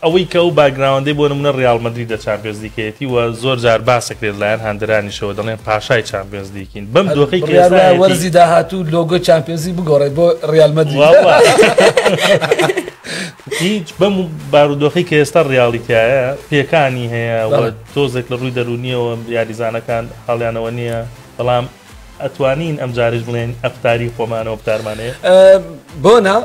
ئەوەی کە ئەو باگراوندەی بۆ نمونە ڕیال مەدرید لە چامپیۆنز لیگەتی و زۆر جار باسەکرێت لایەن هەندرانیشەوە دەڵێن پاشای چامپیۆنز لیگین بەم دۆخەی کە وەرزی داهاتوو لۆگۆ چامپیۆنزی بگۆڕێت بۆ ڕیال مەدرید هیچ بەم بارودۆخی کە ئێستا ڕیاڵیتایە پێکانی هەیە تۆزێک لە ڕووی دەرونیەوە یاریزانەکان هەڵیانەوە نییە بەڵام ئەتوانین ئەم جاریش بڵێن ئەفتاری خۆمانەوە بتارمانەیە بۆنا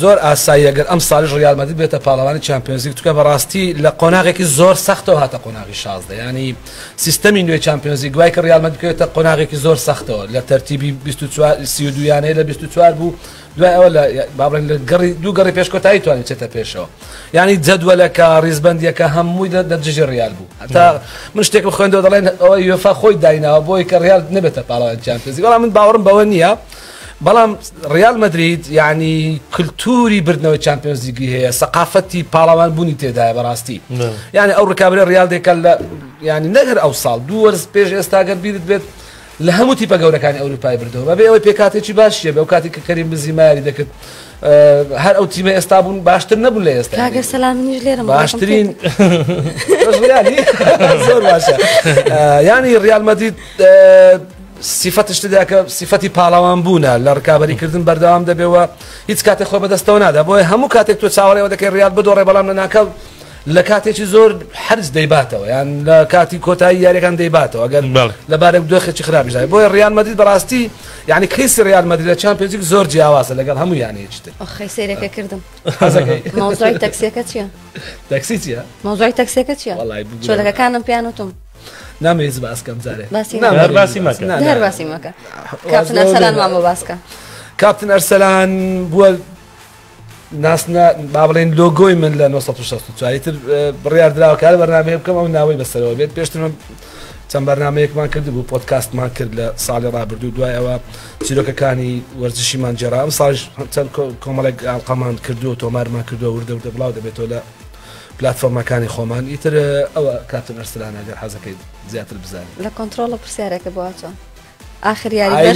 زۆر ئاسایی ئەگەر ئەم ساڵیش ڕیال مەدرید بێتە پاڵەوانی چامپیۆنز لیگ توکە بەڕاستی لە قۆناغێکی زۆر سەختەوە هاتە قۆناغی 16 ینی سیستەمی نوێ چامپیۆنز لیگ دوای کە ڕیال مەدرید بکەوێتە قۆناغێکی زۆر سەختەوە لە تەرتیبی 32 یانەیە لە 24 بوو دوای ئەوە لە بابڕێن لە گەڕی دوو گەڕی پێشکۆتایی توانێت چێتە پێشەوە ینی جەدوەلەکە ڕیزبەندیەکە هەمووی دەرجژی ڕیال بوو هەتا من شتێک خوێندەوە دەڵێن ئەوە یوفا خۆی دایناوە بۆی کە ڕیال نەبێتە پاڵەوانی چامپیۆنز لیگ بەڵام من باوەڕم بەوە نییە بەڵام ڕیال مەدرید یعنی کللتوری بردنەوەی چامپیۆنز لیگی هەیە سەقافەتی پاڵەوان بوونی تێدایە بەڕاستی یعنی ئەو ڕکابرە ڕیال دێکە لە ینی نەگەر ئەو ساڵ دوو وەرز پێش ئێستاگەر بیرت بێت لە هەموو تیپە گەورەکانی ئەوروپای بردەوە بەبێ ئەوەی پێکاتێکی باشیە بە ئەو کاتی کە کەریم بزیماری دەکرد هەر ئەو تیمە ئێستا بوون باشتر نەبوون لە ئێستا کاگەر سەلامنیش لێرە باشترین زۆر باشە ینی ڕیال مەدرید سیفەتش تداکە سیفەتی پاڵەوان بوونە لە ڕکابەریکردن بەردەوام دەبێەوە هیچ کاتێک خۆ بەدەستەوە نادا بۆیە هەموو کاتێک تۆ چاوەڕێەوە دەکەی ڕیال بدۆڕێ بەڵام لە ناکەڵ لە کاتێکی زۆر حرز دەیباتەوە یان لە کاتی کۆتایی یاریەکان دەیباتەوە ئەگەر لەبارێک دۆخێکی خراپیش دای بۆیە ڕیال مەدرید بەڕاستی یعنی کەیسی ڕیال مەدرید لە چامپیۆنز لیگ زۆر جیاوازە لەگەڵ هەموو یانەیەکی تر ئەخەی سەیرەکە کردم مۆزوعی تەکسیەکە چییە؟ تەکسی چییە؟ مۆزوعی تەکسیەکە چییە؟ چۆلەکەکانم پیانوتم نامەوێت باسکەم جارێ باسی مەکە کاپتن ئەرسەلان مامۆ باسکە کاپتن ئەرسەلان بووە ناسنا با بڵێن لۆگۆی من لە 1964 تر بڕیاردراوە کار بەرنامەیە بکەم ئەو ناوەی بەسەرەوە بێت پێشتر چەند بەرنامەیەکمان کرد بوو پۆدکاستمان کرد لە ساڵی ڕابردوو دوای ئەوە چیرۆکەکانی وەرزشیمان جێرا ئەم ساڵیش چەند کۆمەڵێک ئاڵقەمان کردووە تۆمارمان کردووە وردە بڵاو دەبێتەوە لە پلاتفۆرمەکانی خۆمان ئیتر ئەوە کاپتن ئەرسەلان ئەگەر حەزەکەی زیاتر بزانێت لە کۆنتڕۆڵە پرسیارێکە بۆ چۆن آخر یاری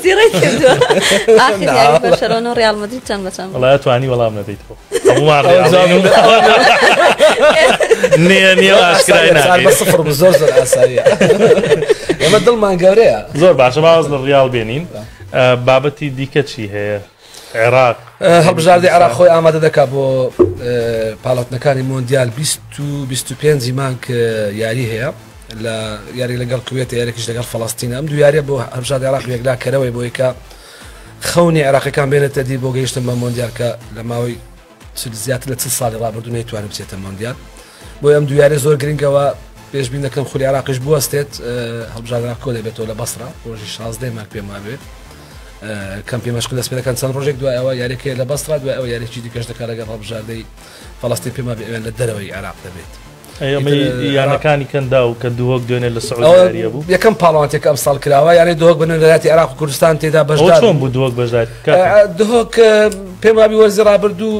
زیڕی کردووە آخر یاری بەرشەلۆنە و ڕیال مەدرید چەند بە چەند وڵای توانی وەڵام نەدەیتەوە نییە ئاشکرای ناکەین سفر زۆر زۆر ئاساییە ئێمە دڵمان گەورەیە زۆر باشە باوەز لە ڕیال بێنین بابەتی دیکە چی هەیە عێراق هەڵبژاردی عێراق خۆی ئامادە دەکات بۆ پاڵەتنەکانی مۆندیال 25 مانگ یاری هەیە لە یاری لەگەڵ کوێت یارێکیش لەگەڵ فەڵەستینە ئەم دوو یاریە بۆ هەڵبژاردی عێراق یەکلا کەرەوەی بۆ یکە خەونی عێراقیەکان بێنێتە دی بۆ گەیشتن بە مۆندیال کە لە ماوەی زیاتر لە 30 ساڵی ڕابردوو نەیتوانێت بچێتە مۆندیال بۆ ئەم دوو یاری زۆر گرنگەوە پێشبین دەکەم خولی عێراقیش بوەستێت هەڵبژاردی عێراق کۆ دەبێتەوە لە بەسرا ڕۆژی 16 مانگ پێم وابێت کەم پێ مەشق دەست پێ دەکەن چەند ڕۆژێک دوای ئەوە یاریەکەی لە بەسرا دوای ئەوە یاریی دیکەش دەکات لەگەڵ هەڵبژاردەی فەڵەستین پێما بێوێن لە دەرەوەی عێراق دەبێت یانەکانی کەندا و کە دووەک دوێنێ لە سعودی بوو یەکەم پاڵەوانێک ئەم ساڵ کراوە یعنی دووەک بن لەلایەتی عێراق و کوردستان تێدا بەشدار چۆن بوو دووەک بەشدار دووەک پێم وابی وەرزی ڕابردوو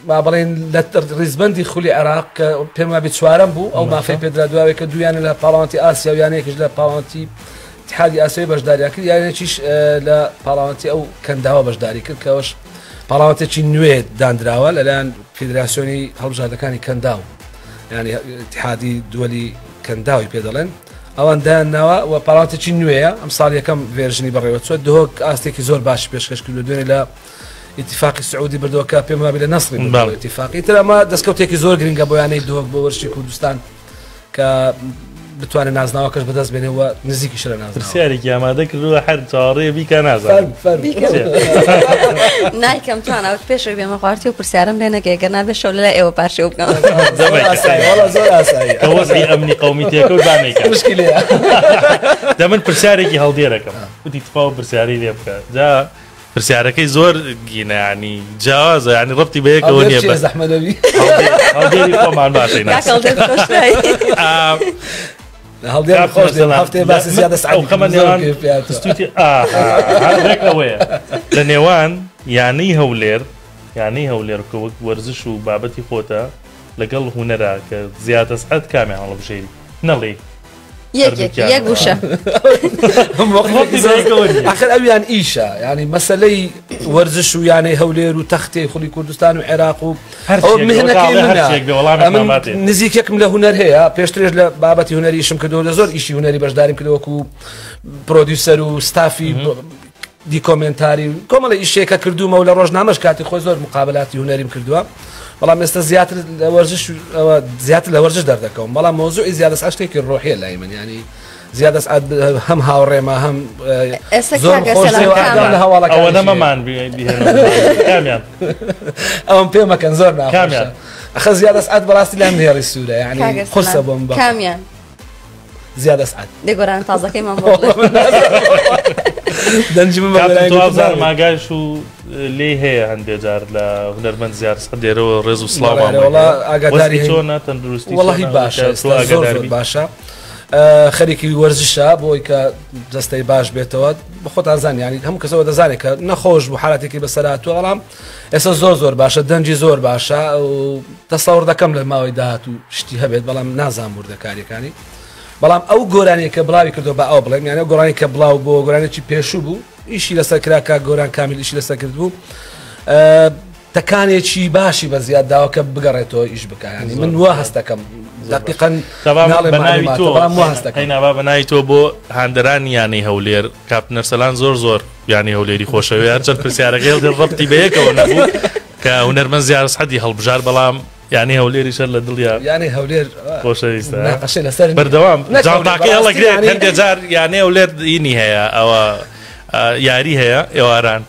ما بڵێن لە ڕیزبەندی خولی عێراق کە پێم وابی چوارەم بوو ئەو مافەی پێدرا دواوێ کە دویانە لە پاڵەوانتی ئاسیا و یانەیەکیش لە پاڵەوانتی اتحادی ئاسیایی بەشداریان کرد یانێکیش لە پاڵەوانتی ئەو کەنداوە بەشداری کرد کەەوەش پاڵاواتێکی نوێ دانراوە لەلایەن فیدراسیۆنی هەڵبژاردەکانی کەنداو ینی اتحادی دووەلی کەنداوی پێ دەڵێن ئەوان دایانناوە و پاڵاتێکی نوێیە ئەم ساڵ یەکەم ڤێرژنی بەڕێوە چوە دهۆک ئاستێکی زۆر باش پێشکەش کرد دوێنێ لە ئیتیفاقی سعودی بردووەکە پێم وابێ لە نەسری ئیتیفاقی تر ئەمە دەستکەوتێکی زۆر گرنگە بۆ یانەی دهۆک بۆ وەرشی کوردستان کە بتوانێت نازناوەکەش بەدەست بێنێەوە نزیکی شە لە نازناوە. پرسیارێکی ئامادە کردووە هەر چاڕێ بیکە نازانم. نایکەم توانەوە پێشەوەی بێمە خوارتی و پرسیارم لێ نەکەی گەر نابێت شەو لە ئێوە پاشێ بکەم. زۆر ئاسایی. وەزعی ئەمنی قەومیتیەکە و بانێکە. مشکلەیە. دا من پرسیارێکی هەڵدێرەکەم. وتی تفاوە پرسیاری لێ بکە. جا پرسیارەکەی زۆر گینەیانی جیاوازە ینی ڕەبتی بە یەکەوە نییە بە زەحمەدەوی هەڵدێری خۆمان باشەی هەڵدێر خۆش هەفتەیە باسی زیادە سعید ئەوەیە لە نێوان یانەی هەولێر یانەی هەولێر کە وەک وەرزش و بابەتی خۆتە لەگەڵ هوەرە کە زیاتر سعەت کامیان هەڵبژێری نەڵێ یەک وشە آخر ئەویان ئیشە ینی مەسلەی وەرزش و یانەی هەولێر و تەختەی خولی کوردستان و عێراق و نزیکێکم لە هوەر هەیە پێشترێژ لە بابەتی هوەریشم کردەوە لە زۆر ئیشی هوەری بەشداریم کردەوەکو پرۆدیوسەر و ستافی دیکۆمنتاری کۆمەڵە ئیشێکە کردومە و لە ڕۆژنامەش کاتی خۆی زۆر مقابلاتی هوەریم کردووە بەڵام ئێستا زیاتر لە وەرزش دەردەکەم بەڵام مۆزوعی زیادە شتێکی ڕۆحیە لای من ینی زیادە هەم هاوڕێمە هەم زۆر لە هەواڵەکەمەمان کامیان ئەوم پێمەکەن زۆر ناکامیان ئەخە زیادە سعات بەڕاستی لام هێڕی سوورە ینی قورسە بۆم بە کامیان زیادە سعات دەگۆران تازەکەیمان دەنجم ماگایش و لێ هەیە هەندێک جار لە هونەرمەند زیاد دێرەوە ڕێز و سڵاوان ئاگاداری چۆنە تەندروستی وەڵی باشە زۆر باشە خەریکی وەرزشە بۆی کە دەستەی باش بێتەوە بە خۆتان زانانی ینی هەموو کەسەوە دەزانێت کە نەخۆش بوو حالاتێکی بەسەرهاتووە بەڵام ئێستا زۆر باشە دەنجی زۆر باشە و تەسەوڕ دەکەم لە ماوەی داهات و شتی هەبێت بەڵام نازان وردەکاریەکانی بەڵام ئەو گۆرانێک کە بڵاوی کردو بە ئەو بڵێم یانە گۆرانی کە بڵاو بۆ گۆرانێکی پێشوو بوو ئیشی لەسەر کراکە گۆران کامیل ئیشی لەسەر کرد بوو تەکانێکی باشی بە زیاد داوە کە بگەڕێتەوە ئیش بکەیانی من وا هەستەکەم دقیقاً هەیناوا بەناوی تۆ بۆ هاندەرانی یانەی هەولێر کاپنەرسەلان زۆر یانی هەولێری خۆشەوێ هەرچەند پرسیارەکەی ڕەبتی بە یەکەوە نەبوو کە هونەرمەند زیاد سعەتی هەڵبژار بەڵام یانی هەولێری شەر لە دڵیا یانی هەولێر خۆشەویستە لەسەر بەردەوام جاڵتاقی هەڵەگرێت هەندێک جار یانەی هەولێر ئینی هەیە ئەوە یاری هەیە ئێواران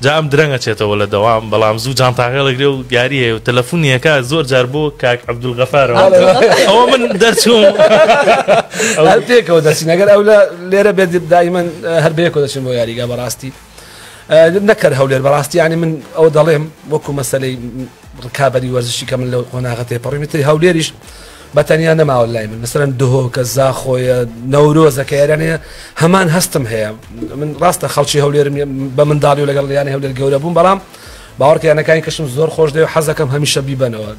جا ئەم درەنگە چێتەوە لە دەوام بەڵام زوو جانتاقی هەڵەگرێ و یاری هەیە و تەلەفۆنیەکە زۆر جار بۆ کاک عەبدولغەفارەوە ئەوە من دەرچووم هەر پێکەوە دەچین ئەگەر ئەو لێرە بێت دایمەن هەر بەیەکەوە دەچین بۆ یاریگا بەڕاستی نەکرد هەولێر بەڕاستی ینی من ئەو دەڵێم وەکو مەسەلەی ڕکابەری وەرزشی کە من لە قۆناغە تێپەڕیمەتی هەولێریش بەتەنیا نەماوە لای من مثلەن دهۆکە زاخۆیە نەورۆزەکە یارانەیە هەمان هەستم هەیە من ڕاستە خەڵکی هەولێرم بە منداڵی و لەگەڵ یانی هەولێر گەورە بووم بەڵام باوەڕکەیانەکانی کەشم زۆر خۆش دێ و حەزەکەم هەمیشە بیبەنەوە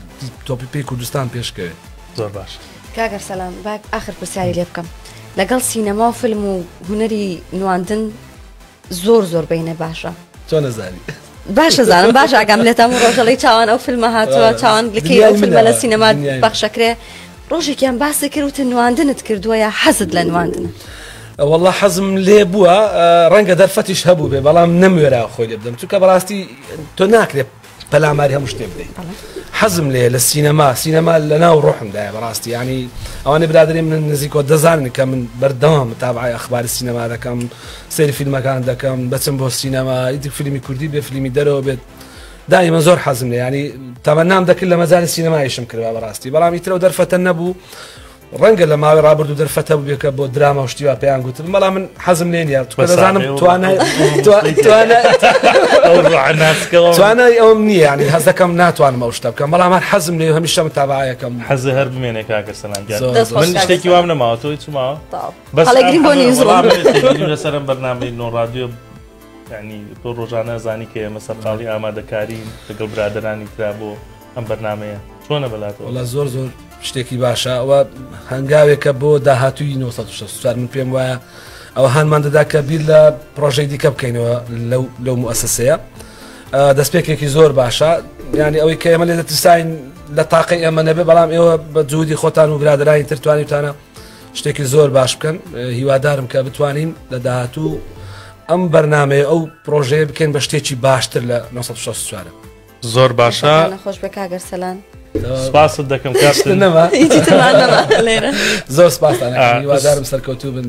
تۆپی پێی کوردستان پێشکەوێت زۆر باش کاگەر سەلام باک ئاخر پرسیاری لێ بکەم لەگەڵ سینەما و فیلم و هونەری نواندن زۆر بینە باشە تۆ نەزانی باشە زانم باش ئاگام لێتەم ڕۆژەڵی چاوان ئەو فیلمە هاتووە چاوان لەکەی ئەو فیلمە لە سینەما بەخشەکرێ ڕۆژێکیان باسی کرد وتە نواندنت کردووە یا حەزت لە نواندنە والله حەزم لێ بووە ڕەنگە دەرفەتیش هەبوو بێ بەڵام نەموێرا خۆی لێ بدەم چونکە بەڕاستی تۆ ناکرێت پەلاماری هەموو شتێ بدەیت حەزم لێ لە سینەما لە ناو ڕۆحمدایە بەڕاستی ینی ئەوانەی برادری من نزیکۆ دەزانن کە من بەردەوام تابعی ئەخباری سینەما دەکەم سەیری فیلمەکان دەکەم بەچم بۆ سینەما ئیدی فیلمی کوردی بێ فیلمی دەرەوە بێت دائما زۆر حەزم لێ ینی تەمەنام دەکرد لە مەجالی سینەمایشم کردوە بەڕاستی بەڵام ئیترە دەرفەتە نەبوو ڕەنگە لە ماوەی ڕابردوو دەرفەتە بوو بێکە بۆ دراما و شتیوا پێیان گوتم بەڵام من حەزم لێ نیە دەزانم توانای ئەوم نییە ینی هەز دەکەم ناتوانم ئەو شتە بکەم بەڵام هەر حەزم لێ هەمیشە متابعەکەم حەزە هەر بمێنێ کاکە سەلام من شتێکی وام نەماوە تۆی چماوە هەڵەگرین بۆ نیوزڵاند لەسەرم بەرنامەی نۆ رادیۆ ینی تۆ ڕۆژانە زانی کە ئێمە سەرقاڵی ئامادەکارین لەگەڵ برادرانی ترا بۆ ئەم بەرنامەیە چۆنە بەلاتەوە وەڵا زۆر شتێکی باشە ئەوە هەنگاوێکە بۆ داهاتووی 1964 من پێم وایە ئەوە هانمان دەدا کە بیر لە پرۆژەی دیکە بکەینەوە لەو موسسەیە دەستپێکێکی زۆر باشە ینی ئەوەی کە ئێمە لێ دەترساین لە تاقی ئێمە نەبێ بەڵام ئێوە بە جوودی خۆتان و برادرانی تر توانیتانە شتێکی زۆر باش بکەن هیوادارم کە بتوانین لە داهاتوو ئەم بەرنامەیە ئەو پرۆژەیە بکەین بە شتێکی باشتر لە 1964 زۆر باشە خۆش بە کاگەر سەلام سپاست دەکەم کاستن زۆر سپاسانە هیوادارم سەرکەوتوو بن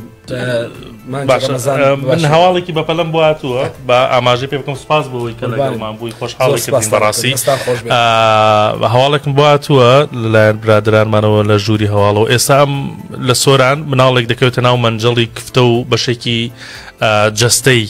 من هەواڵێکی بەپەلەم بواتووە بە ئاماژەی پێ بکەم سپاس بۆەوەی کە لەگەڵمان بووی خۆشحاڵێکردین بەڕاستی هەواڵێکم بواتووە لەلایەن برادرانمانەوە لە ژووری هەواڵەوە ئێستا لە سۆران مناڵێک دەکەوتە ناو مەنجەڵی کفتە و بەشێکی جەستەی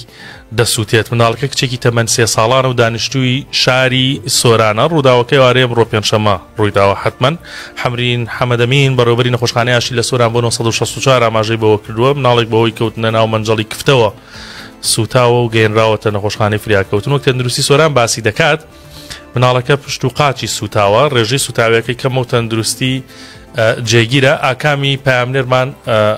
دەسووتێت مناڵەکە کچێکی تەمەەن 3 ساڵانە و دانیشتووی شاری سۆرانە ڕووداوەکەی وارێ ڕۆ پێنجشەمە ڕوویداوە حتمما حەمرین حەمەدەمین بەڕێوەبەری نەخۆشخانەی ئاشتی لە سۆران بۆ 1964 ئاماژەی بەوە کردووە مناڵێک بەوەی کەوتنە ناو مەنجەڵی کفتەوە سوتاوە و گەێنراوەتە نەخۆشخانەی فریاکەوتن وەک تەندروستی سۆران باسی دەکات مناڵەکە پشت و قاچی سوتاوە ڕێژەی سوتاوەکەی کەم و تەندروستی جێگیرە ئاکامی پامنێرمان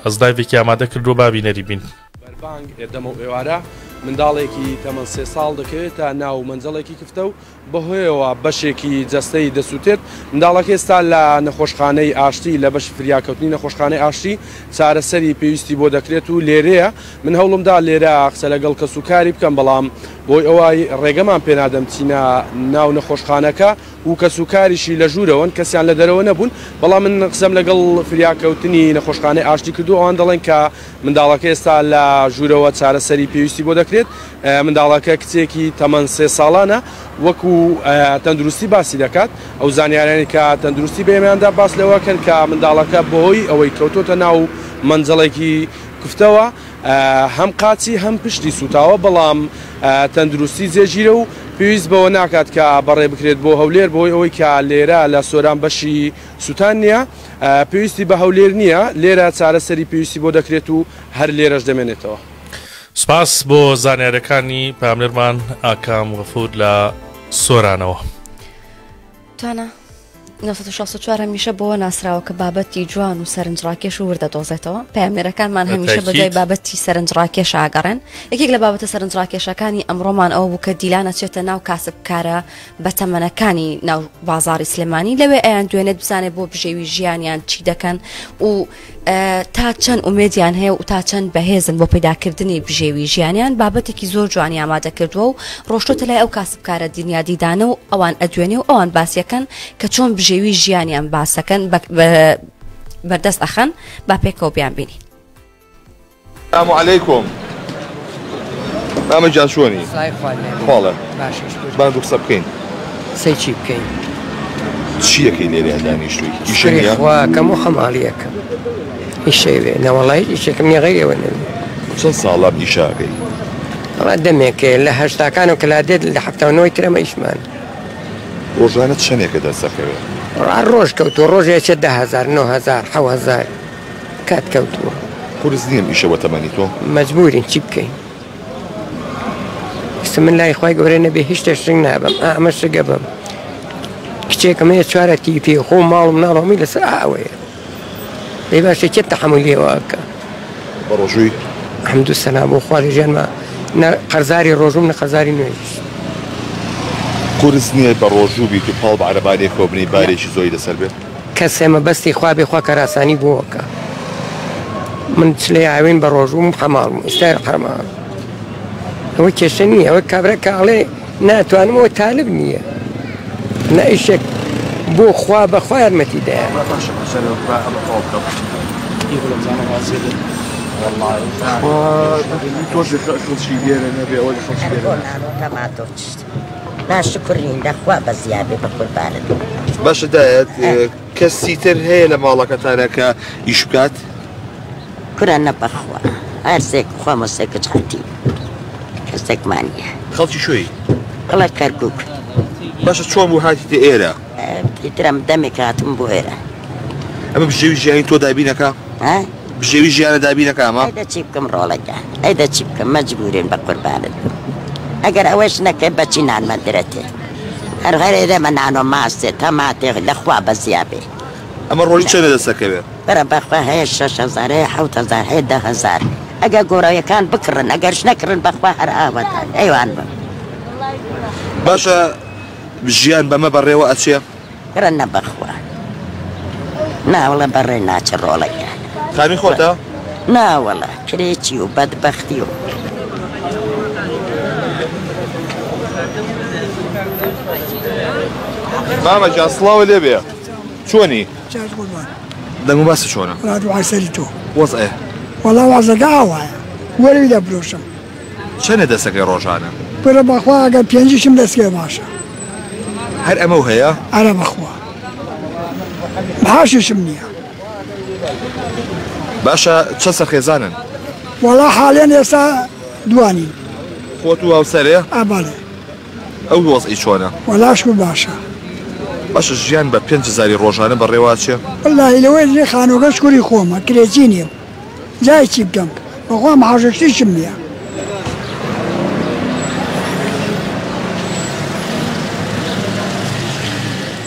ئەزدایڤێکی ئامادە کردووە بابینەری بین بەربانگ ئێدەمە و ئێوارە منداڵێکی تەمەن 3 ساڵ دەکەوێتە ناو مەنجەڵێکی کفتە و بەهۆیەوە بەشێکی جەستەی دەسووتێت منداڵەکە ئێستا لە نەخۆشخانەی ئاشتی لە بەش فریاکەوتنی نەخۆشخانەی ئاشتی چارەسەری پێویستی بۆ دەکرێت و لێرەیە من هەوڵمدا لێرە قسە لەگەڵ کەس و کاری بکەم بەڵام بۆی ئەوەی ڕێگەمان پێنادەم چینە ناو نەخۆشخانەکە و کەس و کاریشی لە ژوورەوەن کەسیان لە دەرەوە نەبوون بەڵام من قسەم لەگەڵ فریاکەوتنی نەخۆشخانەی ئاشتی کردو ئەوان دەڵێن کە منداڵەکە ئێستا لە ژوورەوە چارەسەری پێویستی بۆ دەکرێت منداڵەکە کچێکی تەمەن 3 ساڵانە وەکو تەندروستی باسی دەکات ئەو زانیارانی کە تەندروستی بەێمەیاندا باس لەوەکەن کە منداڵەکە بەهۆی ئەوەی کەوتۆتە ناو مەنجەڵێکی کفتەوە هەم قاچی هەم پشتی سوتاوە بەڵام تەندروستی جێگیرە و پێویست بەوە ناکات کە بەڕێ بکرێت بۆ هەولێر بۆی ئەوەی کە لێرە لە سۆران بەشی سووتان نییە پێویستی بە هەولێر نییە لێرە چارەسەری پێویستی بۆ دەکرێت و هەر لێرەش دەمێنێتەوە سپاس بۆ زانیارەکانی پامنێرمان ئاکام غەفور لە سۆرانەوە توانە 1964 هەمیشە بۆ ناسراوە کە بابەتی جوان و سەرنجڕاکێش و وردەدۆزێتەوە پامێرەکانمان هەمیشە بەجای بابەتی سەرنجڕاکێش ئاگەڕێن یەکێک لە بابەتە سەرنجڕاکێشەکانی ئەمڕۆمان ئەوە بوو کە دیلانە چێتە ناو کاسبکارە بەتەمەنەکانی ناو بازاری سلێمانی لەوێ ئەیان دوێنێت بزانێت بۆ بژێوی ژیانیان چی دەکەن و تا چەند ئومێدیان هەیە و تا چەند بەهێزن بۆ پەیداکردنی بژێوی ژیانیان بابەتێکی زۆر جوانی ئامادە کردووە و ڕۆشتۆتە لای ئەو کاسبکارە دنیادیدانە و ئەوان ئەدوێنێ و ئەوان باسیەکەن کە چۆن بژێوی ژیانیان باسەکەن بەردەست ئەخەن با پێکەوە بیان بینی. السلام عليكم. مامە جان شۆنی؟ خۆڵە بانگ قسە بکەین. سەیچی بکەین. چیەکەی لێرە دانیشتووی؟ ئیشەکەم و خەماڵیەکەم. ئیشەوێ نەوەڵای ئیشێکم نیە غەیرەوە نەبێ. چەند ساڵە ئیشاکەی؟ وڵات دەمێکێ لە هەشتاکان و کەلادێت لە 79 ترەمە ئیشمان. ڕۆژانە چەندێکە دەرسەکەوێت؟ ڕۆژ کەوتووە ڕۆژێکە 10,000 9,000 7,000 کات کەوتووە. قورس نییەم ئیشەوە تەمەنی تۆ؟ مەجبورین چی بکەین؟ من لای خۆی گەورە نەبێ هیچ شتێک نابم ئەمە شگە بم کچێکم هەیە 4 تیپی خۆ ماڵم ناڵەمی لەسەر ئاوەیە دەی باشێ چێت تەحمولیەوە بکە بە ڕۆژووی حەمدو سەنا بۆ خوا لە ژیانمە قەرزاری ڕۆژوم نە قەرزاری نوێژ قورس نییە بە ڕۆژوو بیت و پاڵ بە عەرەبانێکەوە بنی بارێکی زۆری لەسەر بێت کەسێمە بەستی خوا بێ خوا کەراسانی بۆوەکە من چلێ ئاوین بە ڕۆژوم حەماڵم ئێستا حەماڵ ئەوە کێشە نییە ئەوە کابرا کاڵێ ناتوانمەوە تالب نییە نە ئیشێک بۆ خوا بەخوا یارمەتی دایە ناشکرین دەخوا بە زیابێ بە قوربانت باشە دایەت کەسی تر هەیە لە ماڵەکەتانە کە ئیش بکات کورە نەبەخوا هەرسێک خوا مۆسێکە چاتی کەسێکمانە خەڵکی شوێی قڵە کەرگووک باشە چۆن بوو هاتیتە ئێرە ئیترم دەمێک هاتم بۆ ئێرە ئەمە بژێوی ژیانی تۆ دابینەکە بژێوی ژیانە دابینەکە ئەمە ئەیدە چی بکەم ڕۆڵەکە ئەیدە چی بکەم مەجبورین بە قوربانت ئەگەر ئەوەش نەکەی بەچی نانمە درێتێ هەر غەرێدەمە نان و ماستێت هەماتێ لەخوا بە زیابێ ئەمە ڕۆژی چەندە دەسەکەوێت بەرە بەخوا هەیە 6,000 هەیە 7,000 هەیە 10,000 ئەگە گۆڕەوەکان بکڕن ئەگەرش نەکردن بەخوا هەر ئاوەتان ئەیوان بم باشە ژیان بەمە بەڕێوە ئەچێ کرە نەبەخوا ناوەڵە بەڕێ ناچە ڕۆڵەکە کامی خۆتە؟ ناوەڵە کرێکی و بەدبەختی و ماما جان سڵاو لێ بێ چۆنی دەنگ و باسی چۆنە دوای سەری تۆ وەزئێ وەڵا وازەکە ئاوایە وەرەوی دەبرۆشم چەندە دەستەکەی ڕۆژانە پرە بەخوا ئەگەر پێنجیشم دەستکێ باشە هەر ئەمە و هەیە ئەرە بەخوا بەهاشیشم نییە باشە چە سەرخێزانن وەڵا حاڵێن ئێستا دوانین خۆت و هاوسەرێ ئاباڵێ ئەو وەزئی چۆنە وەلاشکو باشە باشە ژیان بە 5,000 ڕۆژانە بەڕێواچێ وەڵی لەوەی لێ خانۆگەش کوری خۆمە کرێچی نیم جای چی بکەم بەخوا مەحاژەشتیشم نییە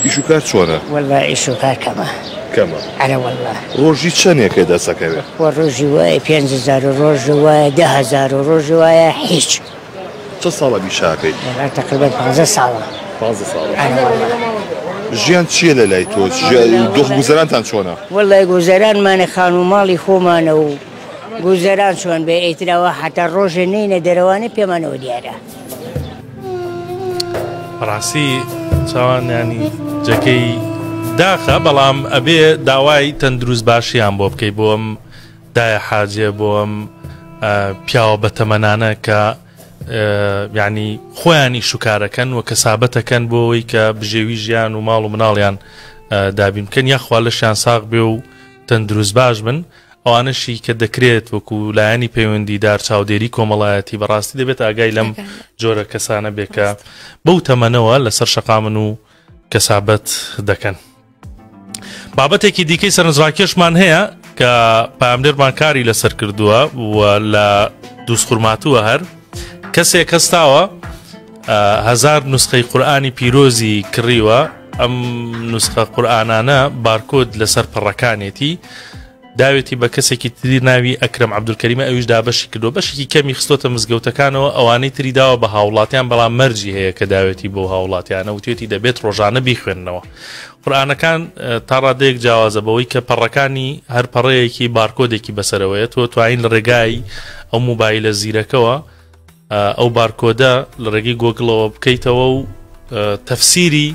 ئیش و کار چۆنە والله ئیش و کار کەمە کەمە ئەرە والله ڕۆژی چەندێکە دەسەکەوێت وە ڕۆژی وایە 5,000 ڕۆژ وایە 10,000 ڕۆژ وایە هیچ چه ساڵە بیشاکەی تقریبا 15 ساڵە 15 ساڵە ژیان چییە لە لای تۆ دۆخ گوزەرانتان چۆنە وەڵی گوزەرانمانە خان و ماڵی خۆمانە و گوزەران چۆن بێ ئیتراوە حتا ڕۆژێ نینە دەرەوانە پێمانەوە دیارە ڕاستی چاوان ینی جەکەی داخە بەڵام ئەبێ داوای تەندروست باشیان بۆ بکەی بۆم دایە حاجێ بۆم پیاوە بەتەمەنانە کە یعنی خۆیانی شوکارەکەن و کەسابەتەکەن بۆەوەی کە بژێوی ژیان و ماڵ و مناڵیان دابین بکەن یاخوا لەشیان ساغ بێ و تەندروست باش بن ئەوانەشی کە دەکرێت وەکو لایەنی پەیوەندیدار چاودێری کۆمەڵایەتی بەڕاستی دەبێت ئاگای لەم جۆرە کەسانە بێ کە بەو تەمەنەوە لەسەر شەقامن و کەسابەت دەکەن. بابەتێکی دیکەی سەرنجڕاکێشمان هەیە کە پامدێرمان کاری لەسەر کردووە و لە دووسخورماتووە هەر کەسێک هەستاوە 1000 نوسخەی قورئانی پیرۆزی کڕیوە ئەم نوسخە قورئانانە بارکۆد لەسەر پەڕەکانێتی داوێتی بە کەسێکی تری ناوی ئەکرەم عەبدولکەریمە ئەویش دابەشی کردو بەشێکی کەمی خستۆتە مزگەوتەکانەوە ئەوانەی تری داوە بە هاوڵاتیان بەڵام مەرجی هەیە کە داوێتی بۆ هاوڵاتیانە و توێتی دەبێت ڕۆژانە بیخوێننەوە قورئانەکان تا ڕادەیەک جیاوازە بەوەی کە پەڕەکانی هەر پەڕەیەکی بارکۆدێکی بەسەرەوەیە تۆ توانین لە ڕێگای ئەو موبایلە زیرەکەوە ئەو بارکۆدە لە ڕێگەی گۆگڵەوە بکەیتەوە و تەفسیری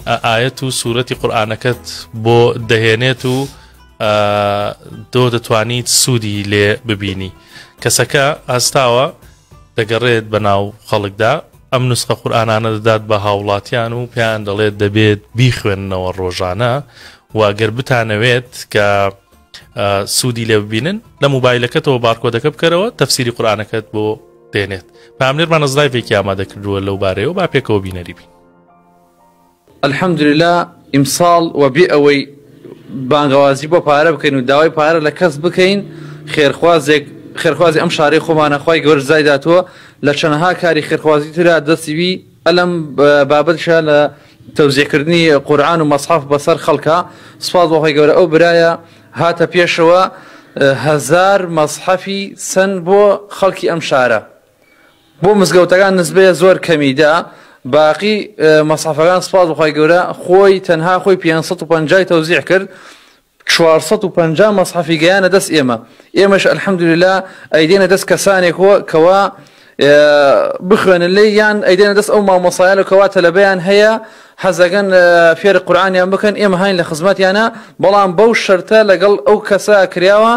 ئاەت و سوورەتی قورئانەکەت بۆ دەهێنێت و تۆ دەتوانیت سوودی لێ ببینی کەسەکە ئاستاوە دەگەڕێت بە ناو خەڵکدا ئەم نوسخە قورئانانە دەدات بە هاوڵاتیان و پێیان دەڵێت دەبێت بیخوێننەوە ڕۆژانە واگەر بتانەوێت کە سوودی لێ ببینن لە موبایلەکەتەوە بارکۆدەکە بکەرەوە تەفسیری قورئانەکەت بۆ دێنێت پامنێرمان ئەزلایڤێکی ئامادەکردووە لەو بارەیەوە با پێکەوە بینەری بین. الحەمدولله ئیمساڵ و بێ ئەوەی بانگەوازی بۆ پارە بکەین و داوای پارە لە کەس بکەین خێرخوازی ئەم شارەی خۆمانە خوای گەورە زای داتووە لە چەندەها کاری خێرخوازی ترا دەستیوی ئەلەم بابەتشە لە تەوزیعکردنی قورئان و مەصحەف بەسەر خەڵکە سوپاس بۆ خوای گەورە ئەو برایە هاتە پێشەوە 1000 مەصحەفی سند بۆ خەڵکی ئەم شارە بۆ مزگەوتەکان نسبەیە زۆر کەمیدا باقی مەصحەفەکان سوپاس بۆ خوای گەورە خۆی تەنها خۆی 550 تەوزیع کرد 450 مەصحەفی گەیانە دەست ئێمەش الحەمدولله ئەیدێنە دەست کەسانێکەوە کەوا بخوێنن لێ یان ئەیدێنە دەست ئەو مامۆسایە کەوا تەلەبەیان هەیە حەزەکەن فێر قورئانیان بکەن ئێمە هاین لە خزمەتیانە بەڵام بەو شەرتە لەگەڵ ئەو کەسە کراوە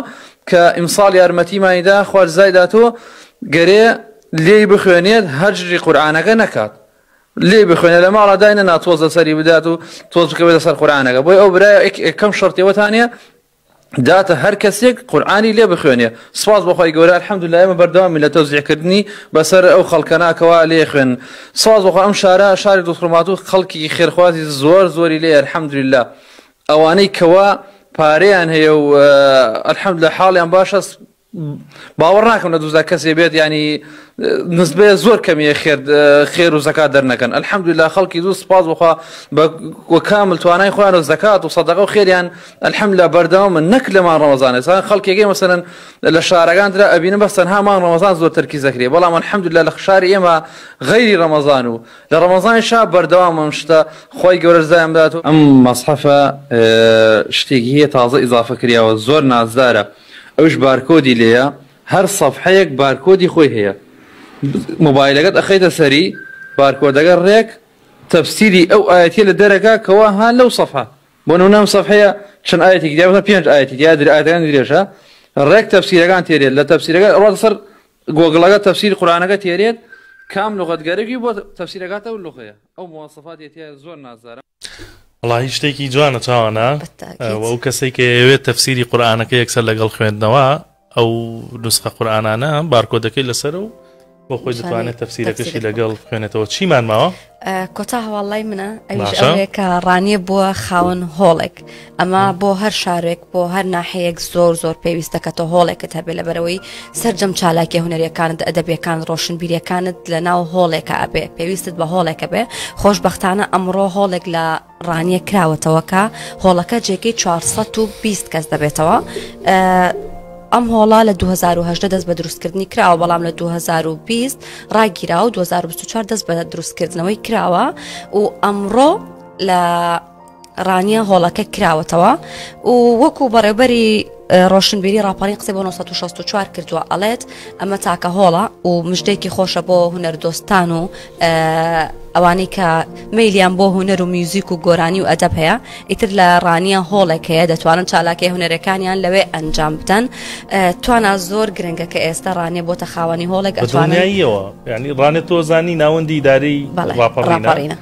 کە ئیمساڵ یارمەتیمانیدا خوارزای داتۆ گەرێ لێ بخوێنێت هەجری قورئانەکە نەکات لێ بخوێنێت لە ماڵە داینە ناتۆزە سەری بدات و تۆز بکەوێتە سەر قورئانەکە بۆی ئەو برای کەم شەرتێوەتانە داتە هەر کەسێک قورئانی لێ بخوێنێ سوپاس بۆ خوای گەورە الحەمدولله ئێمە بەردەوامی لە تەوزیعکردنی بەسەر ئەو خەڵکەناکەوە لێ خوێن سوپاس بۆ ئەم شاری دووسخورماتوو خەڵکی خێرخوازی زۆری لێ الحەمدولله ئەوانەی کەوا پارەیان هەیە و الحەمدولله حاڵیان باشە باوەڕ ناکەم لە دووزا کەسێ بێت ینی نسبەیە زۆر کەمیە خێر و زەکات دەرنەکەن الحەمدولله خەڵکی دوو سوپاس بخوا بە کامل توانای خۆیان و زەکات و سەدەقە و خێریان الحەمدولله بەردەوامن نەک لە مانگ ڕەمەزانە خەڵکێکی مەسەلەن لە شارەکانترا ئەبینن بەس تەنها مانگ ڕەمەزان زۆر تەرکیز دەکرێت بەڵام الحەمدولله لە شاری ئێمە غەیری ڕەمەزان و لە ڕەمەزانیشا بەردەوام ئەم شتە خۆی گەورە زایان بدات و ئەم مەصحەفە شتێکی هەیە تازە ئیزافە کراوە زۆر نازدارە ئەوش بارکۆدی لێیە هەر سەفحەیەک بارکۆدی خۆی هەیە موبایلەکەت ئەخەیتە سەری بارکۆدەکە ڕێک تفسيري أو آياتي لدرجة كواها لو صفحة بنونام صفحة شن آياتي كتابة بينج آياتي كتابة آياتي كتابة الرك تفسير كان تيريد لا تفسير كان أروح تصير جوجل تفسير القرآن كان تيريد كام لغة جاري بو تفسير كان أو اللغة أو مواصفات يتيا زور نازارة والله هیچ جوانە چاوانە وەو کەسێک ئەوێت تەفسیری قورئانەکە یەکسەر لەگەڵ خوێندنەوە ئەو نوسخە قورئانانە بارکۆدەکەی لەسەر و بۆ خۆی دەتوانێت تەفسیرەکەشی لەگەڵ بخوێنێتەوە چیمان ماوە؟ کۆتا هەواڵای منە ئەویش ئەوەیە کە ڕانیە بووە خاوەن هۆڵێک ئەمە بۆ هەر شارێک بۆ هەر ناحەیەک زۆر پێویستە کە تۆ هۆڵێکت هەبێت لەبەرەوەی سەرجەم چالاکی هونەریەکانت ئەدەبیەکان ڕۆشنبیریەکانت لە ناو هۆڵێکە ئەبێ پێویستت بە هۆڵێکە بێ خۆشبەختانە ئەمڕۆ هۆڵێک لە ڕانیە کراوەتەوە کە هۆڵەکە جێگەی 420 کەس دەبێتەوە ئەم هۆڵا لە 2010 دەست بە دروستکردنی کراوە بەڵام لە 2020 ڕاگیرا و 2024 دەست بە دروستکردنەوەی کراوە و ئەمڕۆ لە ڕانیە هۆڵەکە کراوەتەوە و وەکو بەڕێبەری ڕۆشنبیری راپەڕین قسەی بۆ 1964 کردووە ئەڵێت ئەمە تاکە هۆڵە و مژدەیەکی خۆشە بۆ هونەردۆستان و ئەوانەی کە مەیلیان بۆ هونەر و میوزیک و گۆرانی و ئەدەب هەیە ئیتر لە ڕانیە هۆڵێک هەیە دەتوانن چالاکی هونەرەکانیان لەوێ ئەنجام بدەن توانە زۆر گرنگە کە ئێستا ڕانیە بۆتە خاوەنی هۆڵێک ئەتواناییەوە یعنی ڕانێت تۆزانی ناوەندی ئیدارەی راپەڕینە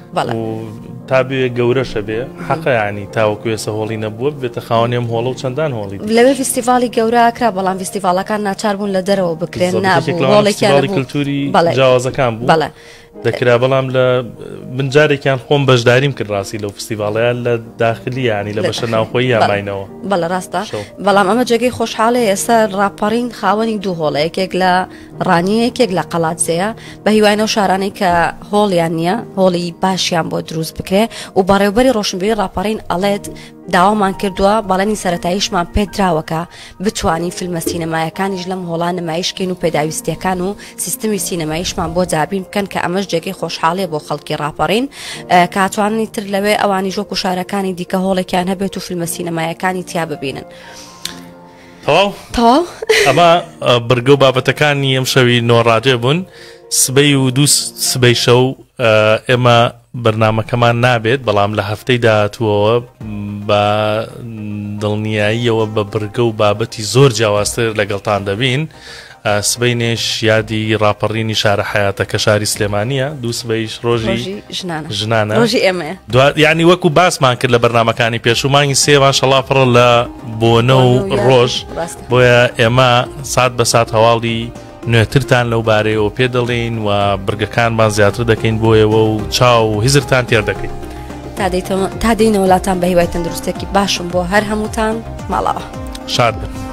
تابێ گەورەشە بێ حەقە ینی تاوەکو ێستا هۆڵی نەبووە بێتە خاوەنێم هۆڵە و چەندان هۆڵی لەوێ فیستیڤالی گەورە کرا بەڵام فیستیڤالەکان ناچار بوون لە دەرەوە بکرێن نابوو هۆڵێکیان کللتوری جیاوازەکان بوو دەکرا بەڵام لە بنجارێکیان خۆم بەشداریم کرد ڕاستی لەو فستیڤاڵەیە لە داخلی ینی لە بەشە ناوخۆیی یاماینەوە بەڵە ڕاستە بەڵام ئەمە جێگەی خۆشحاڵەیە ئێستا ڕاپەڕین خاوەنی دوو هۆڵە یەکێک لە ڕانیە یەکێک لە قەڵاتزەیە بە هیوانە و شارانەی کە هۆڵیان نییە هۆڵی باشیان بۆ دروست بکرێ و بەڕێوبەری ڕۆشنبیری ڕاپەڕین ئەڵێت داوامان کردووە بەڵێنی سەرەتاییشمان پێدراوەکە بتوانین فیلمە سینەمایەکانیش لەم هۆڵان نمایشکەین و پێداویستیەکان و سیستمی سینەماییشمان بۆ جابین بکەن کە ئەمەش جێگەی خۆشحاڵێ بۆ خەڵکی ڕاپەڕین کاتوانانی تر لەوێ ئەوانی ژۆک و شارەکانی دیکە هۆڵێکیان هەبێت و فیلمە سینەمایەکانی تیا ببینن. تەواو ئەمە بەرگە و بابەتەکانی ئەم شەوی نۆڕادێ بوون سبەی و دوو سبەی شەو ئێمە بەرنامەکەمان نابێت بەڵام لە هەفتەی داهاتووەوە بە دڵنیاییەوە بە بەرگە و بابەتی زۆر جیاوازتر لەگەڵتان دەبین سبەینێش یادی ڕاپەڕینی شارە حیاتە کە شاری سلێمانیە دوو سبەیش ڕۆژی ژنانە ڕۆژی ئێمە یعنی وەکو باسمان کرد لە بەرنامەکانی پێشومانی سێوان شەڵا پڕە لە بۆنە و ڕۆژ بۆیە ئێمە سات بە سات هەواڵی نوێترتان لەو بارەیەوە پێ دەڵێن و برگەکانمان زیاتر دەکەین بۆیەوە و چاو و هیزرتان تێر دەکەین تا دەینە وڵاتان بە هیوای تەندروستێکی باشم بۆ هەر هەمووتان ماڵەوە شاد بن.